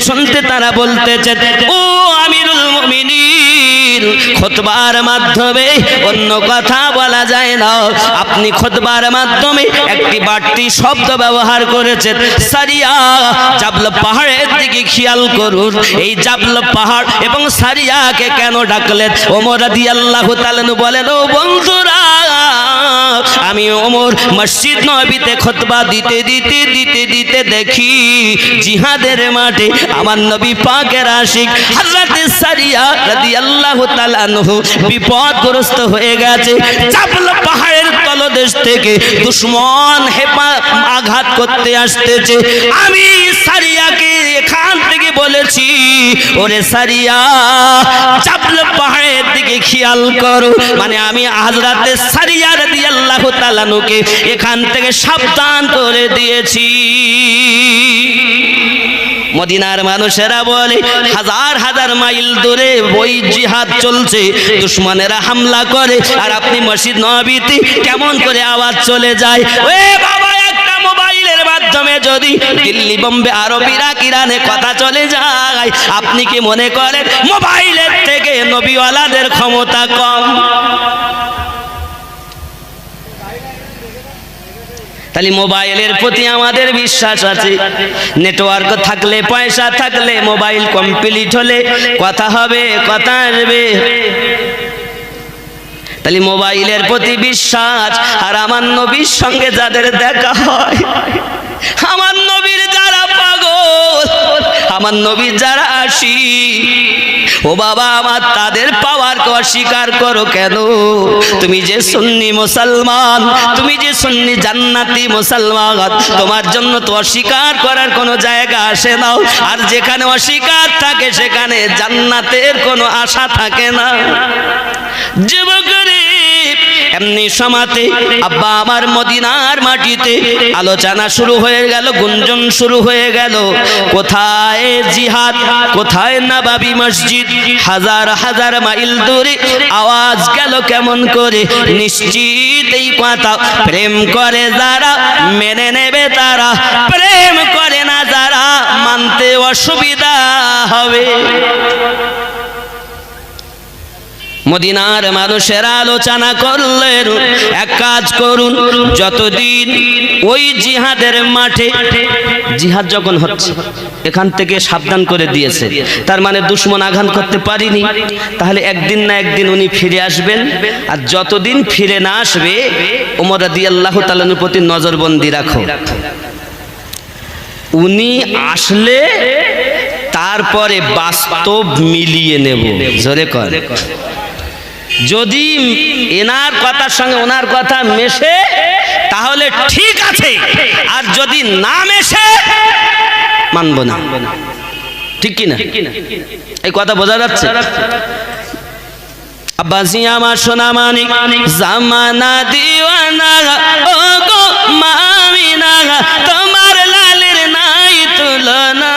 শুনতে তারা বলতেছে ও আমিরুল মুমিনিন, খুতবার মাধ্যমে অন্য কথা বলা যায় না, আপনি খুতবার মাধ্যমে একটি বাড়তি শব্দ ব্যবহার করেছেন সারিয়া। জাবল পাহাড়ের দিকে খেয়াল করুন, এই জাবল পাহাড় এবং সারিয়াকে কেন ডাকলেন? ওমর রাদিয়াল্লাহু তাআলা বলেন ও বন্ধুরা আমি ওমর মসজিদ নববীতে খুতবা দিতে দিতে দিতে দিতে দেখি জিহাদের মাঠে আমার নবী পাকের আশিক হযরত সারিয়া রাদিয়াল্লাহু তাআলা আনহু বিপদগ্রস্ত হয়ে গেছে। জাবল পাহাড়ের তলদেশ থেকে দুশমন আঘাত করতে আসতেছে। আমি সারিয়াকে এখান থেকে বলেছি, ওরে সারিয়া জাবল পাহাড়ের দিকে খেয়াল করো। মানে আমি হযরত সারিয়া রাদিয়াল্লাহু তাআলা আনহুকে এখান থেকে সাবধান করে দিয়েছি। মদিনার মানুষেরা বলে হাজার হাজার মাইল দূরে ওই জিহাদ চলছে, দুশমনেরা হামলা করে, আর আপনি মসজিদ নববীতে কেমন করে আওয়াজ চলে যায়? ওরে বাবা, একটা মোবাইলের মাধ্যমে যদি দিল্লি, বোম্বে, আরব, ইরাক, ইরানে কথা চলে যায়, আপনি কি মনে করেন মোবাইলের থেকে নবীওয়ালাদের ক্ষমতা কম? তাহলে মোবাইলের প্রতি আমাদের বিশ্বাস আছে। নেটওয়ার্ক থাকলে, পয়সা থাকলে, মোবাইল কমপ্লিট হলে কথা হবে, কথা আসবে। তাহলে মোবাইলের প্রতি বিশ্বাস। আর আমার নবীর সঙ্গে যাদের দেখা হয়, আমার নবীর যারা পাগল, আমার নবীর যারা আসি, ও বাবা আমার, তাদের পাওয়ারকে অস্বীকার করো কেন? তুমি যে সুন্নি মুসলমান, তুমি যে সুন্নি জান্নাতি মুসলমান, তোমার জন্য তো অস্বীকার করার কোনো জায়গা আসে না। আর যেখানে অস্বীকার থাকে সেখানে জান্নাতের কোনো আশা থাকে না। যুবকরে এমনি সমাতে আব্বা আমার মদিনার মাটিতে আলোচনা শুরু হয়ে গেল, গুঞ্জন শুরু হয়ে গেল। কোথায় জিহাদ, কোথায় নববী মসজিদ, হাজার হাজার মাইল দূরে আওয়াজ গেল কেমন করে? নিশ্চিত এই কথা প্রেম করে যারা মেনে নেবে তারা, প্রেম করে না যারা মানতে অসুবিধা হবে। মদিনার মানুষেরা আলোচনা করলেন, এক কাজ করুন, যতদিন ওই জিহাদের মাঠে, জিহাদ যখন হচ্ছে এখান থেকে সাবধান করে দিয়েছে, তার মানে দুশমন আঘাত করতে পারিনি, তাহলে একদিন না একদিন উনি ফিরে আসবেন। আর যতদিন ফিরে না আসবে ওমর রাদিয়াল্লাহু তাআলার প্রতি নজরবন্দি রাখো। উনি আসলে তারপরে বাস্তব মিলিয়ে নেব। জোরে কর। যদি এনার কথার সঙ্গে ওনার কথা মেশে তাহলে ঠিক আছে, আর যদি না মেশে মানব না। ঠিক কি না? এই কথা বোঝা যাচ্ছে? আব্বাসি আমার সোনা মানিক, জামানা দিওয়ানা ও গো মামিনা, তোমার লালের নাই তুলনা,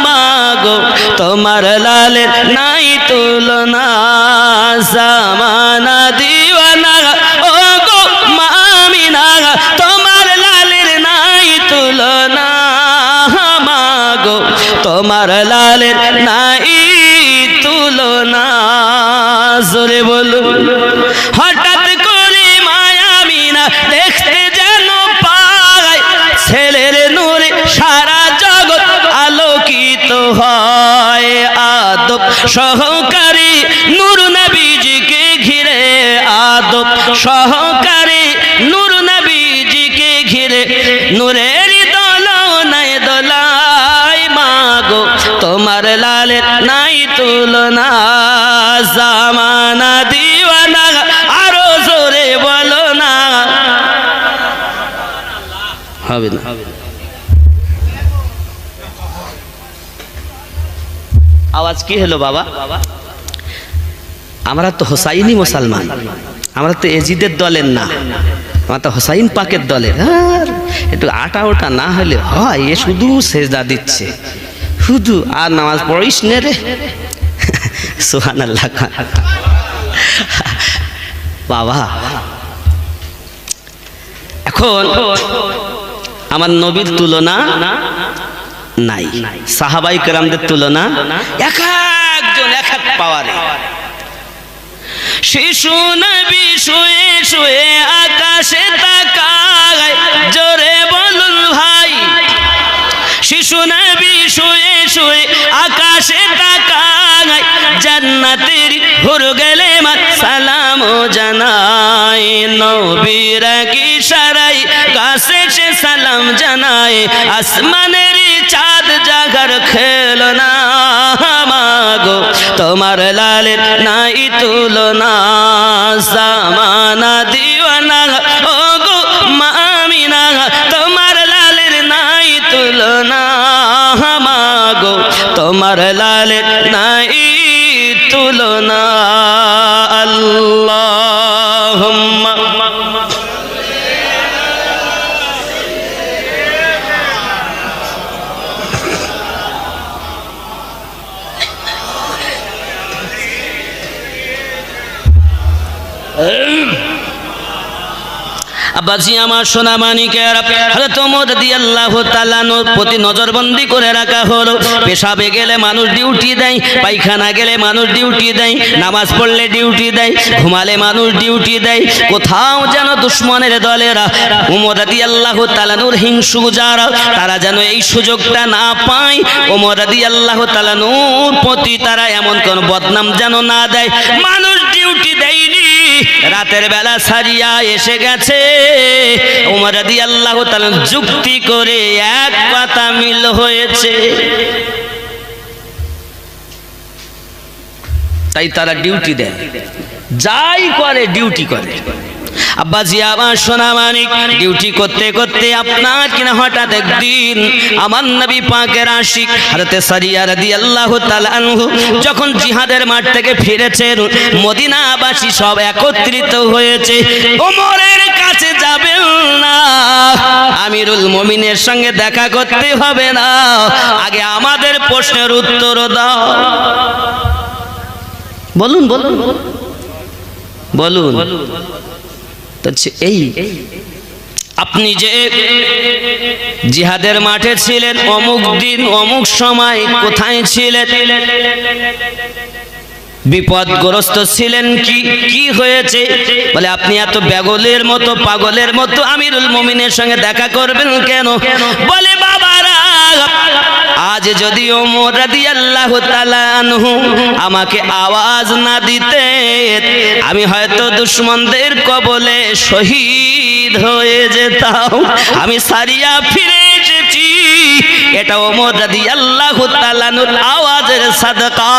মাগো তোমার লালের নাই তুলনা। জামানা দিওয়ানা ও গো মামিনা, তোমার লালের নাই তুলনা, মাগো তোমার লালের নাই তুলনা। জোরে বলো। হঠাৎ করে মায়ামিনা দেখতে যেন পায়, ছেলের নূরে সারা জগৎ আলোকিত হয়। আদব সহকারে নূর নবীজিকে ঘিরে, আদব সহকারে নূর নবীজিকে ঘিরে, নূরের দোলনায় দোলায়, মাগো তোমার লালের নাই তুলনা। জামানা দিওয়ানা, আরো জোরে বলো না। হবে না? আওয়াজ কি হলো বাবা? আমরা তো হোসাইনি মুসলমান, আমরা তো এজিদের দলের না, আমরা তো হোসাইন পাকের দলের। একটু আটা ওটা না হলে হয়? এ শুধু সেজদা দিচ্ছে, শুধু, আর নামাজ পড়িস নে রে। সুবহানাল্লাহ। বাবা এখন আমার নবীর তুলনা নাই, সাহাবাই কেরামদের তুলনা, এক একজন এক এক পাওয়ারে। শিশু নবী শুয়ে শুয়ে আকাশে তাকায়, জোরে বলুন ভাই। শিশু নবী শুয়ে শুয়ে আকাশে তাকায়, জান্নাতের হুর গেলে মা সালাম জানায়, নবীর কি ইশারায় কাছে সে সালাম জানায়, আসমানের চাঁদ জাগার খেলনা মাগো তোমার লালের নাই তুলনা, জামানা দিওয়ানা ও গো মা আমিনা তোমার লালের নাই তুলনা মাগো তোমার লালের নাই তুলনা। আল্লাহুম্মা আব্বাজি আমার সোনা মানিকের হযরত ওমর রাদিয়াল্লাহু তাআলা আনহুর প্রতি নজরবন্দি করে রাখা হলো। পেশাবে গেলে মানুষ ডিউটি দেয়, পায়খানা গেলে মানুষ ডিউটি দেয়, নামাজ পড়লে ডিউটি দেয়, ঘুমালে মানুষ ডিউটি দেয়। কোথাও যেন দুশমনের দলেরা ওমর রাদিয়াল্লাহু তাআলা আনহুর হিংসু যারা তারা যেন এই সুযোগটা না পায়, ওমর রাদিয়াল্লাহু তাআলা আনহুর প্রতি তারা এমন কোন বদনাম যেন না দেয়। মানুষ ডিউটি দেয়নি, রাতের বেলা সারিয়া এসে গেছে, ওমর রাদিয়াল্লাহু তাআলা যুক্তি করে এক কথা মিল হয়েছে, তাই তারা ডিউটি দেয়, যাই করে ডিউটি করে। আব্বাজি আমার সোনা মানিক ডিউটি করতে করতে আপনার কিনা হঠাৎ একদিন আমার নবী পাকের আশিক হযরত সারিয়া রাদিয়াল্লাহু তাআলা আনহু যখন জিহাদের মাঠ থেকে ফিরেছেন, মদিনাবাসী সব একত্রিত হয়েছে। ওমরের কাছে যাবেন না, আমিরুল মুমিনের সঙ্গে দেখা করতে হবে না, আগে আমাদের প্রশ্নের উত্তর দাও। বলুন বলুন বলুন। এই আপনি যে জিহাদের মাঠে ছিলেন, অমুক দিন অমুক সময় কোথায় ছিলেন, বিপদগ্রস্ত ছিলেন, কি হয়েছে? বলে আপনি এত ব্যাগলের মতো পাগলের মতো আমিরুল মুমিনের সঙ্গে দেখা করবেন কেন? বলে বাবারা, আজ যদি ওমর রাদিয়াল্লাহু তাআলা আনহু আমাকে আওয়াজ না দিতে, আমি হয়তো দুশমনদের কবলে শহীদ হয়ে যেতাম। আমি সারিয়া ফিরে এসেছি, এটা ওমর রাদিয়াল্লাহু তাআলা আনহুর আওয়াজের সাদকা,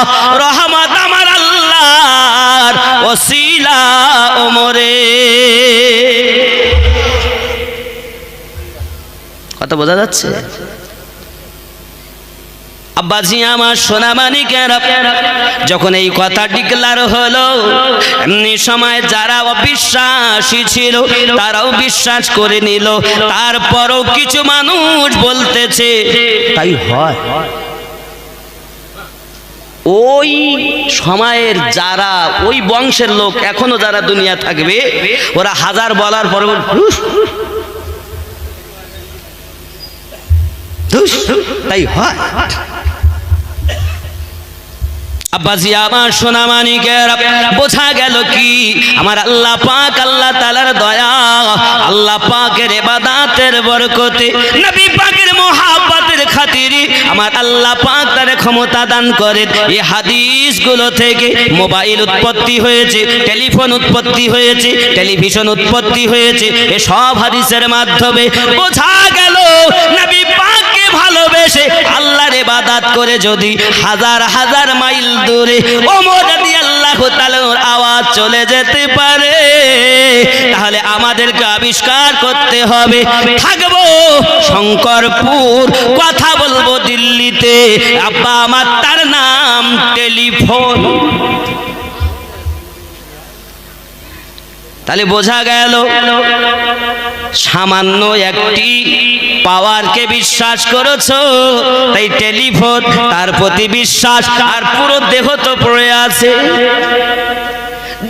রহমত আমার আল্লাহর ওসিলা ওমরে। কথা বোঝা যাচ্ছে? আব্বাজি আমার সোনা মানিকেরা যখন এই কথা ডিক্লার হলো, এমনি সময় যারা অবিশ্বাসী ছিল তারাও বিশ্বাস করে নিল। তারপরও কিছু মানুষ বলতেছে তাই হয়। ওই সময়ের যারা ওই বংশের লোক এখনো যারা দুনিয়া থাকবে, ওরা হাজার বলার পর তাই হয়। আব্বাজি আমার সোনা মানিকের বোঝা গেল কি, আমার আল্লাহ পাক আল্লাহ তাআলার দয়া, আল্লাহ পাকের ইবাদতের বরকতে, নবী পাকের মুহাব্বতের খাতিরে আমার আল্লাহ পাক তার ক্ষমতা দান করেন। এই হাদিসগুলো থেকে মোবাইল উৎপত্তি হয়েছে, টেলিফোন উৎপত্তি হয়েছে, টেলিভিশন উৎপত্তি হয়েছে। এই সব হাদিসের মাধ্যমে বোঝা গেল নবী পাককে ভালোবেসে আল্লাহর ইবাদত করে যদি হাজার হাজার মাইল দূরে ওমর রাদিয়াল্লাহু তাআলার আওয়াজ চলে যেতে পারে, তাহলে আমাদেরকে আবিষ্কার করতে হবে, থাকবো শঙ্করপুর, কথা বলবো দিল্লিতে, আব্বা আমার তার নাম টেলিফোন। তাহলে বোঝা গেল সামান্য একটি পাওয়ারকে বিশ্বাস করেছো, তাই টেলিফোন তার প্রতি বিশ্বাস, আর পুরো দেহ তো পড়ে আছে।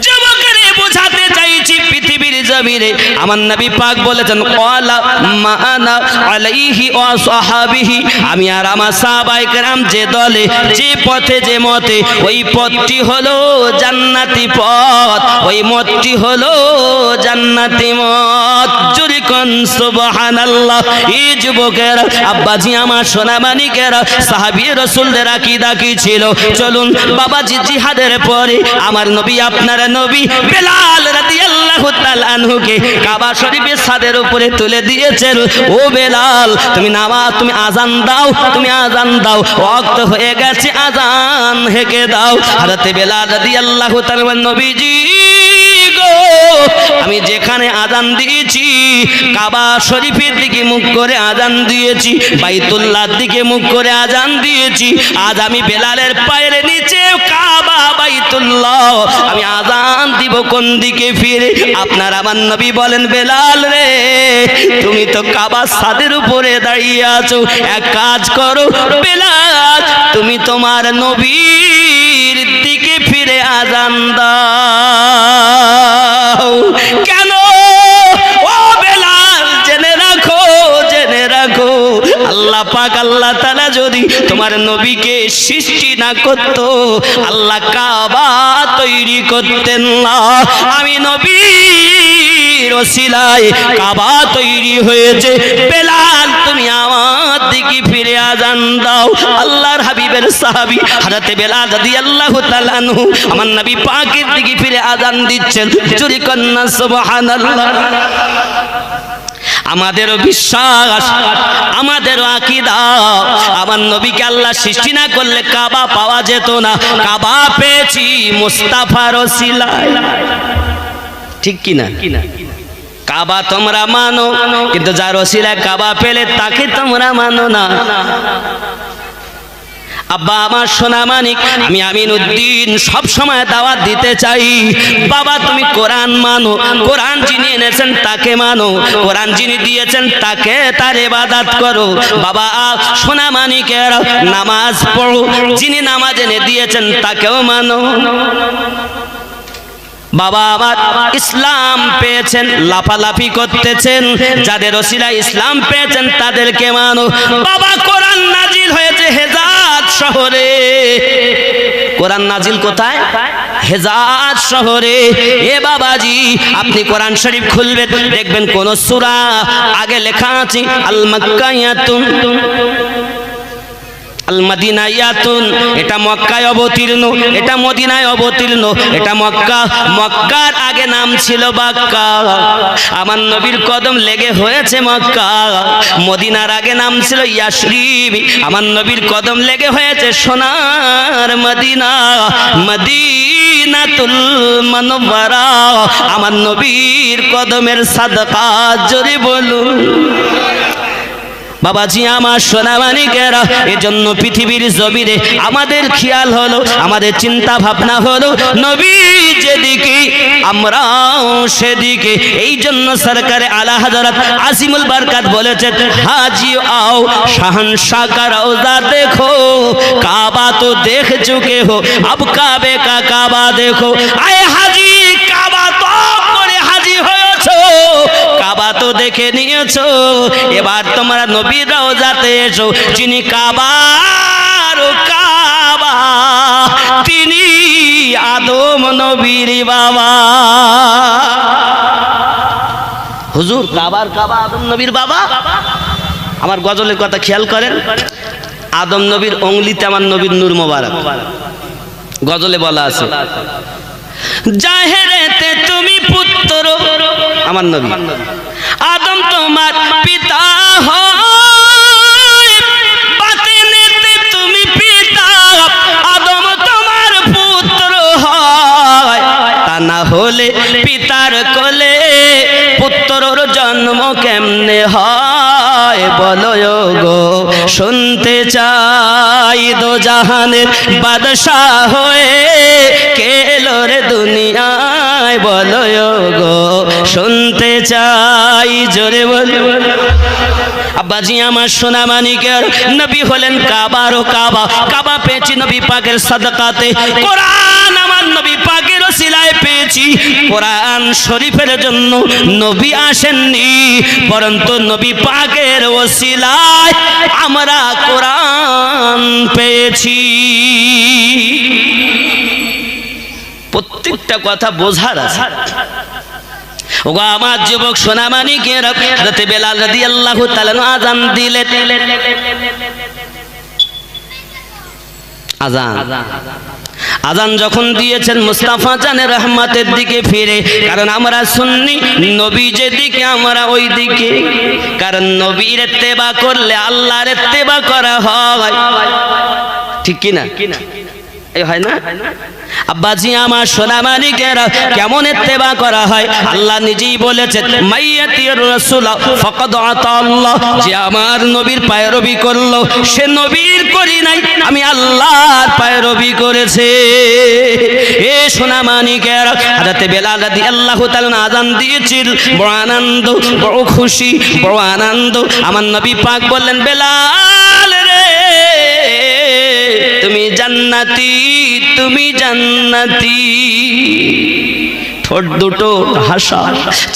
যুবকরে বোঝাতে চাইছি পৃথিবীর জমিনে আমার নবী পাক বলেছেন ক্বালা মা আনা আলাইহি ওয়া সাহাবিহি, আমি আর আমার সাহাবায়ে কেরাম যে দলে যে পথে যে মতে, ওই পথটি হলো জান্নাতি পথ, ওই মতটি হলো জান্নাতি মত। জোরে কোন সুবহানাল্লাহ। এই যুবকেরা, আব্বাজি আমার সোনা মানিকেরা, সাহাবী রাসূলদের আকীদা কি ছিল? চলুন বাবাজি, জিহাদের পরে আমার নবী, আপনার নবী বেলাল রাদিয়াল্লাহু তাআলা আনহুকে কাবা শরীফের ছাদের উপরে তুলে দিয়েছেন। ও বেলাল, তুমি নামাজ, তুমি আজান দাও, তুমি আজান দাও, ওয়াক্ত হয়ে গেছে, আজান হেঁকে দাও। হযরত বেলাল রাদিয়াল্লাহু তাআলা, নবীজি গো, আমি যেখানে আজান দিয়েছি কাবা শরীফের দিকে মুখ করে আজান দিয়েছি, বাইতুল্লাহর দিকে মুখ করে আজান দিয়েছি। আজ আমি বেলালের পায়ের নিচে কাবা বাইতুল্লাহ, আমি আজান দিব কোন দিকে ফিরে? আপনার আমার নবী বলেন, বেলাল রে, তুমি তো কাবা ছাদের উপরে দাঁড়িয়ে আছো, এক কাজ করো বেলাল, তুমি তোমার নবীর দিকে ফিরে আজান দাও। কেন? ও বেলাল, জেনে রাখো, জেনে রাখো, আল্লাহ পাক আল্লাহ তাআলা যদি তোমার নবীকে সৃষ্টি না করত, আল্লাহ কাবা তৈরি করতেন না। আমি নবীর ওসিলায় কাবা তৈরি হয়েছে। বেলাল, তুমি আমার দিকে ফিরে আজান দাও। আল্লাহর হাবিবের সাহাবী হযরত বেলাল রাদিয়াল্লাহু তাআলা আনহু আমার নবী পাকের দিকে ফিরে আজান দিচ্ছেন। জোরে কন্না সুবহানাল্লাহ। আমাদেরও বিশ্বাস, আমাদেরও আকীদা, আমার নবীকে আল্লাহ সৃষ্টি না করলে কাবা পাওয়া যেত না। কাবা পেয়েছি মুস্তাফার ওসিলায়। ঠিক কি না? কাবা তোমরা মানো, কিন্তু যার ওসিলায় কাবা পেলে তাকে তোমরা মানো না। আব্বা আমার সোনা মানিক, আমি আমিনউদ্দিন সব সময় দাওয়াত দিতে চাই, বাবা তুমি কোরআন মানো, কোরআন যিনি এনেছেন তাকে মানো, কোরআন যিনি দিয়েছেন তাকে, তার ইবাদত করো। বাবা সোনা মানিকের নামাজ পড়ো, যিনি নামাজ এনে দিয়েছেন তাকেও মানো। বাবা আমার ইসলাম পেয়েছেন, লাফালাফি করতেছেন, যাদের ওসিলায় ইসলাম পেয়েছেন তাদেরকে মানো। বাবা কোরআন নাজিল হয়েছে হেজাজ শহরে। কোরআন নাজিল কোথায়? হেজাজ শহরে। এ বাবাজি, আপনি কোরআন শরীফ খুলবেন, দেখবেন কোন সূরা আগে লেখা আছে আল মাক্কায়াতুন, আল মদিনায়াতুন, এটা মক্কায় অবতীর্ণ, এটা মদিনায় অবতীর্ণ, এটা মক্কা। মক্কার আগে নাম ছিল বাক্কা, আমার নবীর কদম লেগে হয়েছে মক্কা। মদিনার আগে নাম ছিল ইয়াসরিব, আমার নবীর কদম লেগে হয়েছে সোনার মদিনা, মদিনাতুল মুনাওয়ারা। আমার নবীর কদমের সাদকা, জোরে বলুন। বাবাজি আমার সোনা মানিকেরা, এজন্য পৃথিবীর জমিনে আমাদের খেয়াল হলো, আমাদের চিন্তা ভাবনা হলো নবী যেদিকে আমরাও সেদিকে। এই জন্য সরকারে আলা হযরত আসিমুল বরকত বলেছেন, হাজি आओ शहंशाह का रोजा देखो, काबा तो देख चुके हो, अब काबे का काबा देखो। आए हाजी, काबा तो করে হাজি হয়েছো, কাবা তো দেখে নিয়েছো, এবার তোমরা নবীর রওজাতে এসো। যিনি কাবার কাবা, তিনি আদম নবীর বাবা। হুজুর, কাবার কাবা আদম নবীর বাবা। আমার গজলের কথা খেয়াল করেন, আদম নবীর অঙ্গলিতে আমার নবীর নূর মোবারক। গজলে বলা আছে, জাহেরেতে তুমি পুত্র, আমার নবী আদম তোমার পিতা হয়, বাতিনেতে তুমি পিতা, আদম তোমার পুত্র হয়। তা না হলে পিতার কোলে পুত্রর জন্ম কেমনে হয়? বলো গো, শুনতে চাই দো জাহানের বাদশাহ হয়ে কে এলো রে দুনিয়ায়? বলো গো, শুনতে চাই, জোরে বলো। আব্বাজি আমার সোনা মানিকের, নবী হলেন কাবারও কাবা। কাবা পেয়েছি নবী পাকের সাদকাতে, কোরআন আমার নবী পাকের ওসিলায় পেয়েছি। পেয়েছি। কোরআন শরীফের জন্য নবী আসেননি, পরন্তু নবী পাকের ওসিলায় আমরা কোরআন পেয়েছি। প্রত্যেকটা কথা বোঝার আছে। ওগো আমার যুবক সোনামানিকেরা, হযরত বেলাল রাদিয়াল্লাহু তাআলা আযান দিলেন। আযান যখন দিয়েছেন মুস্তাফা জানের রহমতের দিকে ফিরে, কারণ আমরা সুন্নি, নবী যেদিকে আমরা ওই দিকে, কারণ নবীর ইত্তেবা করলে আল্লাহর ইত্তেবা করা হয়, ঠিক কি না? এই হয় না? আব্বাজি আমার সোনামানিকেরা, কেমন ইত্তেবা করা হয়? আল্লাহ নিজেই বলেছেন, মাইয়াতির রাসূল ফাকাদ আতা আল্লাহ, যে আমার নবীর পায়রবি করলো সে নবীর করি নাই, আমি আল্লাহর পায়রবি করেছে। এ সোনামানিকেরা, হযরত বেলাল রাদিয়াল্লাহু তাআলা আযান দিয়েছিল, বড় আনন্দ, বড় খুশি, বড় আনন্দ। আমার নবী পাক বললেন, বেলাল রে, তুমি জান্নাতি, তুমি জান্নাতি। ঠোঁট দুটো হাসা,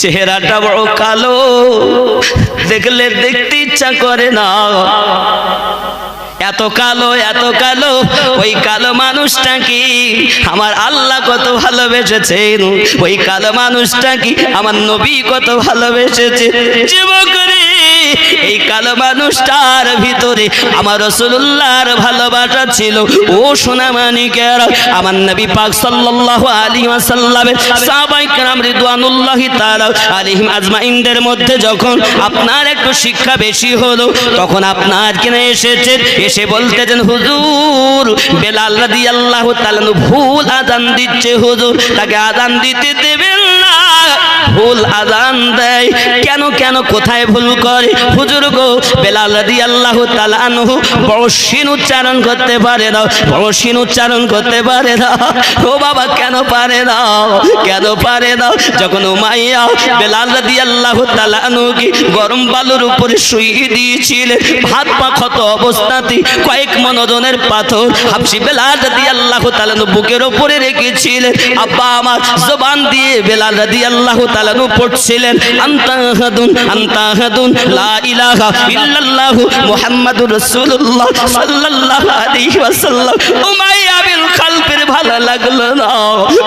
চেহারাটা বড় কালো, দেখলে দেখতে ইচ্ছা করে না। এত কালো, এত কালো, ওই কালো মানুষটা কি আমার আল্লাহ কত ভালোবেসেছেন, ওই কালো মানুষটা কি আমার নবী কত ভালোবেসেছে। যুবক রে, এই কালো মানুষটার ভিতরে আমার রাসূলুল্লাহর ভালোবাসা ছিল। ও সোনামানিকেরা, আমার নবী পাক সাল্লাল্লাহু আলাইহি ওয়াসাল্লামের সাহাবায়ে কেরাম রিদওয়ানুল্লাহি তাআলা আলাইহিম আজমাইনদের মধ্যে যখন আপনার একটু শিক্ষা বেশি হলো, তখন আপনার কিনে এসেছেন, এসে বলতেছেন, হুজুর বেলাল রাদিয়াল্লাহু তাআলা ভুল আযান দিচ্ছে, হুজুর তাকে আযান দিতে দেবেন না, ভুল আযান দেয়। কেন কেন, কোথায় ভুল করে? হুজুর গো, বেলাল রাদিয়াল্লাহু তাআলা আনহু বড় শিন উচ্চারণ করতে পারে না, বড় শিন উচ্চারণ করতে পারে না। ও বাবা, কেন পারে না, কেন পারে না? যখন উমাইয়া বেলাল রাদিয়াল্লাহু তাআলা আনহুকে গরম বালুর উপরে শুইয়ে দিয়েছিলেন, হাত পা ক্ষত অবস্থাতে কয়েক মন ওজনের পাথর হাবশি বেলাল রাদিয়াল্লাহু তাআলা বুকের উপরে রেখেছিলেন। আব্বা আমার জবান দিয়ে বেলাল রাদিয়াল্লাহু তাআলা পড়ছিলেন, আনতা আহাদুন, আনতা আহাদুন, লা ইলাহা ইল্লাল্লাহু মুহাম্মাদুর রাসূলুল্লাহ সাল্লাল্লাহু আলাইহি ওয়াসাল্লাম। উমাইয়া বিন খালফের ভালো লাগলো না,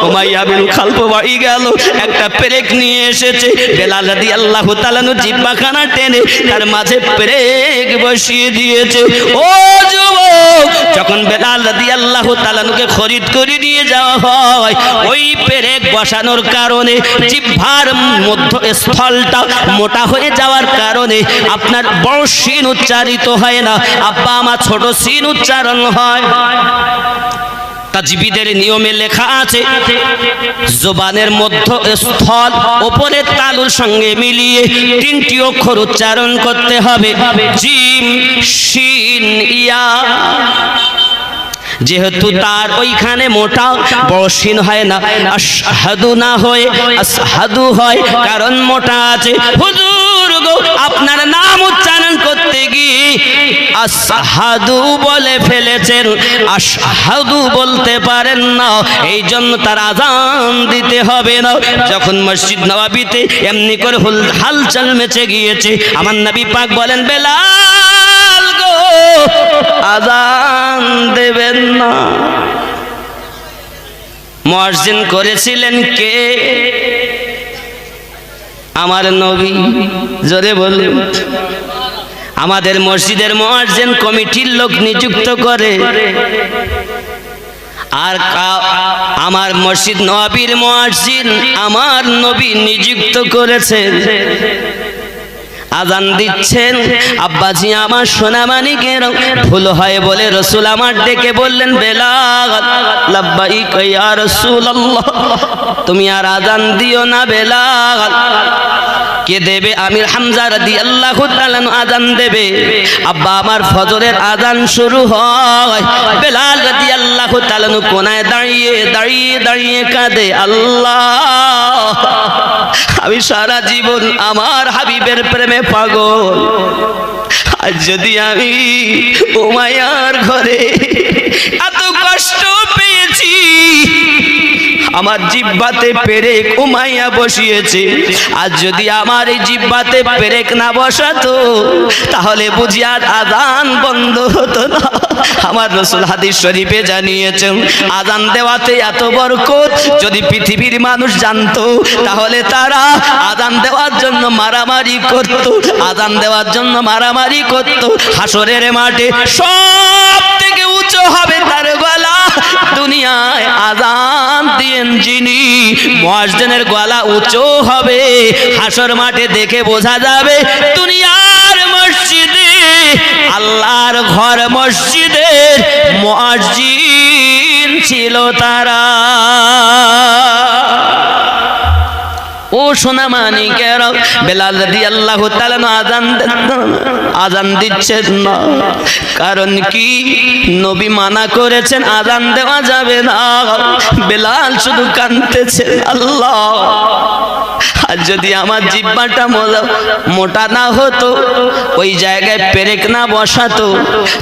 উমাইয়া বিন খালফ বাড়ি গেল, একটা পেরেক নিয়ে এসেছে। বেলাল রাদিয়াল্লাহু তাআলা জিহ্বাখানা টেনে তার মাঝে পেরেক বসিয়ে দিয়েছে। ও যুবক, যখন বেলাল রাদিয়াল্লাহু তাআলাকে খরিদ করে নিয়ে যাওয়া হয়, ওই পেরেক বসানোর কারণে জিহ্বার মধ্যস্থলটা মোটা হয়ে যাওয়ার কারণে আপনার বড় শিন উচ্চারিত হয় না, আব্বা আমার ছোট শিন উচ্চারণ হয়। তাজবিদের নিয়মে লেখা আছে, জবানের মধ্যস্থল উপরের তালুর সঙ্গে মিলিয়ে তিনটি অক্ষর উচ্চারণ করতে হবে, জিম শিন ইয়া। যেহেতু তার ওইখানে মোটা বড় শিন হয় না, আশহাদু না হয়ে আসহাদু হয়, কারণ মোটা আছে। হুজুর গো, আপনার নাম উচ্চারণ করতে গিয়ে আসহাদু বলে ফেলেছেন, আশহাদু বলতে পারেন না, এই জন্য তার আযান দিতে হবে না। যখন মসজিদ নববীতে এমনি করে হালচাল মেচে গিয়েছে, আমার নবী পাক বলেন, বেলাল গো, আযান দেবেন না। মুয়াজ্জিন করেছিলেন কে? আমার নবী। জোরে বলুন। আমাদের মসজিদের মুয়াজ্জিন কমিটির লোক নিযুক্ত করে, আর আমার মসজিদ নববীর মুয়াজ্জিন আমার নবী নিযুক্ত করেছেন। আযান দিচ্ছেন, আব্বাজি আমার সোনামানিকের ভুল হয় বলে রাসূল আমার ডেকে বললেন, বেলাল, লাব্বাইক ইয়া রাসূলুল্লাহ, তুমি আর আযান দিও না বেলাল। কে দেবে? আমির হামজা রাদিয়াল্লাহু তাআলা আযান দেবে। আব্বা আমার ফজরের আযান শুরু হয়, বেলাল রাদিয়াল্লাহু তাআলা কোনায় দাঁড়িয়ে দাঁড়িয়ে দাঁড়িয়ে কাঁদে, আল্লাহ, আমি সারা জীবন আমার হাবিবের প্রেমে পাগল, আজ যদি আমি উমাইয়ার ঘরে এত কষ্ট পেয়েছি, আমার জিহ্বাতে পেরেক উমাইয়া বসিয়েছে। আর যদি আমার এই জিহ্বাতে পেরেক না বসাতো তাহলে বুঝি আর আযান বন্ধ হতো না। আমার রাসূল হাদিস শরীফে জানিয়েছেন আযান দেওয়াতে এত বরকত, যদি পৃথিবীর মানুষ জানতো তাহলে তারা আযান দেওয়ার জন্য মারামারি করত, আযান দেওয়ার জন্য মারামারি করত। হাসরের মাঠে সব থেকে উঁচু হবে তার গলা। দুনিয়ায় আযান দিয়েন যিনি, মুয়াজ্জিনের গলা উঁচু হবে। হাসর মাঠে দেখে বোঝা যাবে দুনিয়ার মসজিদে, আল্লাহর ঘর মসজিদের মুয়াজ্জিন ছিল তারা। ও সোনা মানিকেরা, বেলাল রাদিয়াল্লাহু তাআলা আযান দিচ্ছেন না, কারণ কি? নবী মানা করেছেন আযান দেওয়া যাবে না। বেলাল শুধু কাঁদতেছে, আল্লাহ আর যদি আমার জিহ্বাটা মোটা না হতো, ওই জায়গায় পেরেক না বসাতো,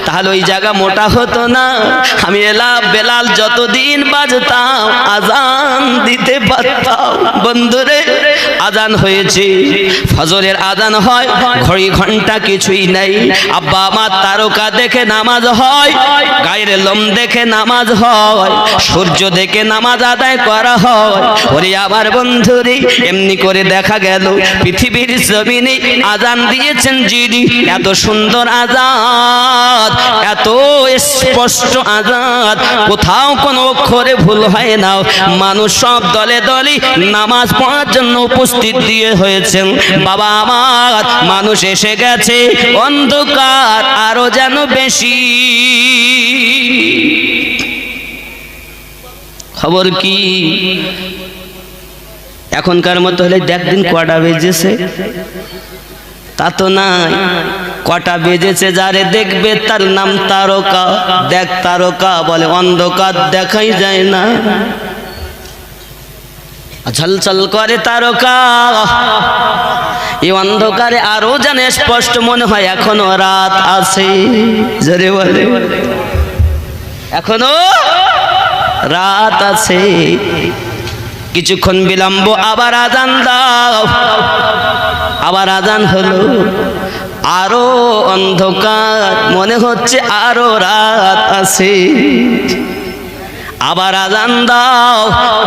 তাহলে ওই জায়গা মোটা হতো না। আমি বেলাল যতদিন বাজতাম আযান দিতে পারতাম। বন্ধুরে, আযান হয়েছে, ফজরের আযান হয়, ঘড়ি ঘন্টা কিছুই নাই। আব্বা আমার তারকা দেখে নামাজ হয়, গায়ের লোম দেখে নামাজ হয়, সূর্য দেখে নামাজ আদায় করা হয়। ওরে আমার বন্ধুরে, এমনি করে দেখা গেল পৃথিবীর জমিনে আযান দিয়েছেন যিনি, এত সুন্দর আযান, এত স্পষ্ট আযান, কোথাও কোনো অক্ষরে ভুল হয় না। মানুষ সব দলে দলে নামাজ পড়ার জন্য উপস্থিত দিয়ে হয়েছেন। বাবা আমার, মানুষ এসে গেছে, অন্ধকার আরো যেন বেশি। খবর কি? এখনকার মতো হলে দেখদিন কটা বেজেছে, তা তো নাই। কটা বেজেছে যারে দেখবে তার নাম তারকা। দেখ তারকা বলে অন্ধকার দেখাই যায় না, ঝলঝল করে তারকা। এই অন্ধকারে আরো যেন স্পষ্ট মনে হয় এখনো রাত আছে। জোরে বলে, এখনো রাত আছে। কিছুক্ষণ বিলম্ব, আবার আযান দাও। আবার আযান হলো, আরো অন্ধকার, মনে হচ্ছে আরো রাত আছে। আবার আযান দাও।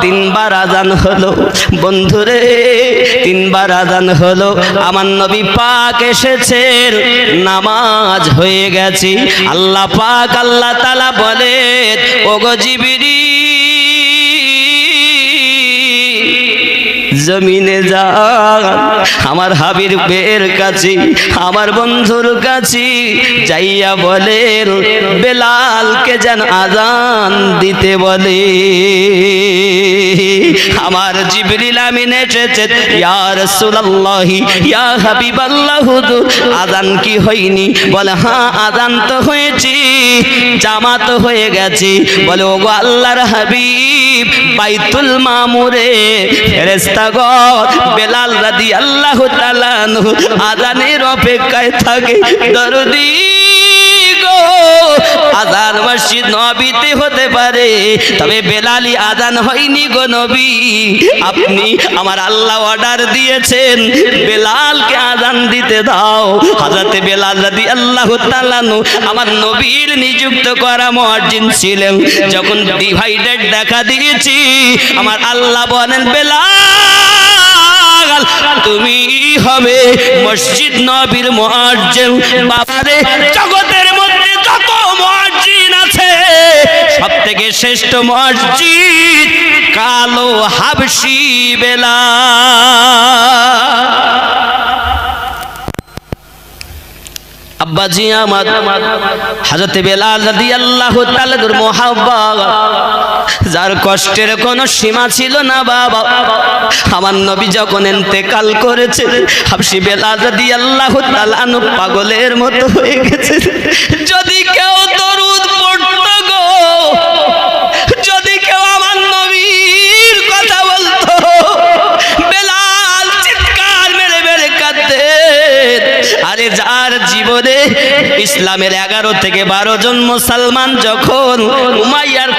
তিনবার আযান হলো। বন্ধুরে, তিনবার আযান হলো, আমার নবী পাক এসেছেন, নামাজ হয়ে গেছে। আল্লাহ পাক, আল্লাহ তাআলা বলেন, ওগো জিবরিল, জমিনে যান, আমার হাবিবের কাছে, আমার বন্ধুর কাছে যাইয়া বলেন বেলালকে যেন আযান দিতে বলে। আমার জিবরিল আমিন এসেছে, ইয়া রাসূলুল্লাহ, ইয়া হাবিবাল্লাহ, হুজুর আযান কি হয়নি? বলে হ্যাঁ, আযান তো হয়েছে, জামাত হয়ে গেছে। বলে ওগো আল্লাহর হাবিব, বাইতুল মামুরে ফেরেশতা বেলাল রাদিয়াল্লাহু তাআলা আনহু আযানের অপেক্ষায় থাকে। দরদি গো, আযান মসজিদ নবীতে হতে পারে, তবে বেলালি আযান হয়নি গো নবী। আপনি, আমার আল্লাহ অর্ডার দিয়েছেন বেলালকে আযান দিতে দাও। হযরত বেলাল রাদিয়াল্লাহু তাআলা আনহু আমার নবীর নিযুক্ত করা মুয়াজ্জিন ছিলেন। যখন ডিভাইডেড দেখা দিয়েছি, আমার আল্লাহ বলেন বেলাল তুমি হবে মসজিদ নবীর মুয়াজ্জিন। বাবারে, জগতের মধ্যে যত মুয়াজ্জিন আছে সবথেকে শ্রেষ্ঠ মুয়াজ্জিন কালো হাবশী বেলাল। আব্বাজি আমার হযরত বেলাল রাদিয়াল্লাহু তাআলার মুহাব্বত, যার কষ্টের কোনো সীমা ছিল না। বাবা, আমার নবী যখন ইন্তেকাল করেছে, হাবশী বেলাল রাদিয়াল্লাহু তাআলা আনহু পাগলের মতো হয়ে গেছে। যদি কেউ দরুদ পড়তো গো, যদি কেউ আমার নবীর কথা বলতো, বেলাল চিৎকার মেরে মেরে কাঁদতেন। আরে যার জীবনে ইসলামের 11 থেকে 12 জন মুসলমান যখন উমাইয়ার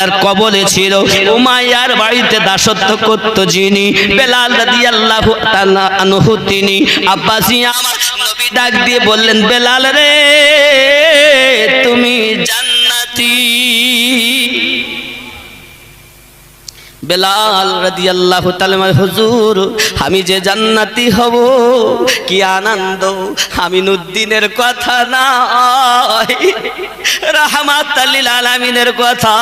ফেরেশতার কবলে ছিল। উমাইয়ার বাড়িতে দাসত্ব করত যিনি, বেলাল রাদিয়াল্লাহু তাআলা আনহু তিনি। আব্বাসি আমার নবী ডাক দিয়ে বললেন, বেলাল রে তুমি জান্নাতি। বেলাল রাদিয়াল্লাহু তাআলা, হুজুর আমি যে জান্নাতি হব কি আনন্দ, আমিনুদ্দিনের কথা নয়, রাহমাতাল লিল আলামিনের কথা,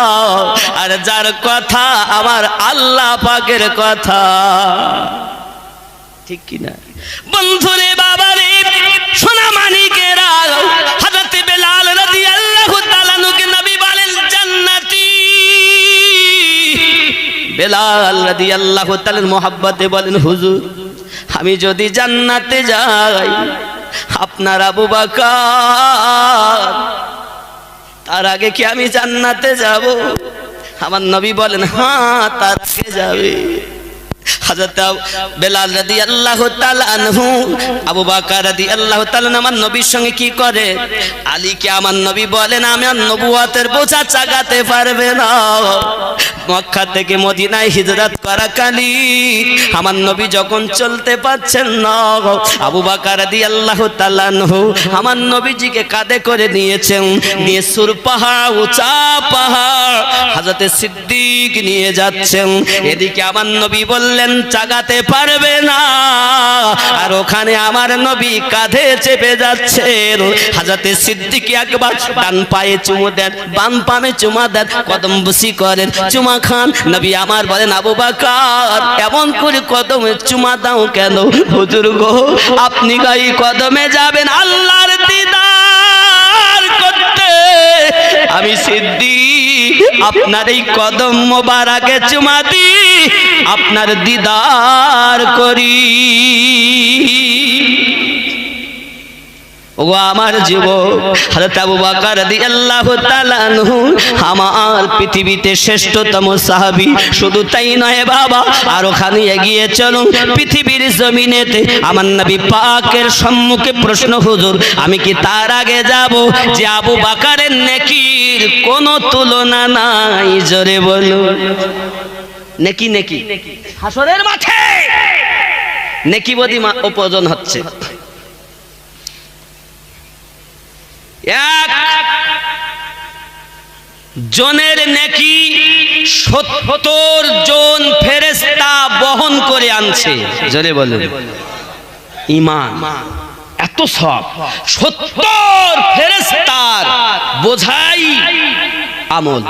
আর যার কথা আমার আল্লাহ পাকের কথা। ঠিক কি না বন্ধুরে, বাবারে, সোনা মানিকেরা, হযরত বেলাল রাদিয়াল্লাহু তাআলা কে নবী বলেন জান্নাতি। বেলাল রাদিয়াল্লাহু তাআলার মোহাব্বতে বলেন, হুজুর আমি যদি জান্নাতে যাই, আপনার আবু বকর তার আগে কি আমি জান্নাতে যাব? আমার নবী বলেন, হ্যাঁ তার আগে যাবে। হযরত বেলাল রাদিয়াল্লাহু তাআলা আনহু, আবু বকর রাদিয়াল্লাহু তাআলা আমার নবীর সঙ্গে কি করে? আলীকে আমার নবী বলেন, আমার নবুয়তের বোঝা চাগাতে পারবে না। মক্কা থেকে মদিনায় হিজরত করা কালী আমার নবী যখন চলতে পারছেন না, আবু বকর রাদিয়াল্লাহু তাআলা আনহু আমার নবীজিকে কাঁধে করে নিয়েছেন, নিয়ে সুর পাহাড়, উঁচা পাহাড় হযরত সিদ্দিক নিয়ে যাচ্ছেন। এদিকে আমার নবী বললেন চাগাতে পারবে না, আর ওখানে আমার নবী কাঁধে চেপে যাচ্ছেন। হযরত সিদ্দিক একবার ডান পায়ে চুমু দেন, বাম পায়ে চুমা দেন, কদম বুসি করেন, চুমা খান। নবী আমার বলেন, আবু বকর এমন করে কদমে চুমা দাও কেন? হুজুর গো আপনি গাই কদমে যাবেন আল্লাহর দিদার করতে, আমি সিদ্দিক আপনার এই কদম মোবারকে চুমা দিই, আপনার দিদার করি। ও আমার যুবক, হযরত আবু বকর রাদিয়াল্লাহু তাআলা আনহু আমার পৃথিবীতে শ্রেষ্ঠতম সাহাবী। শুধু তাই নয় বাবা, আর ওখানে এগিয়ে চলুন, পৃথিবীর জমিনেতে আমার নবী পাকের সম্মুখে প্রশ্ন, হুজুর আমি কি তার আগে যাব যে আবু বকরের নেকির কোনো তুলনা নাই? জোরে বলুন, নেকি নেকি হাসরের মাঠে নেকি বদি উপার্জন হচ্ছে। এক জনের নেকি ৭০ জন ফেরেশতা বহন করে আনছে। জোরে বলুন, ঈমান এত সব ৭০ ফেরেশতার বোঝাই আমল।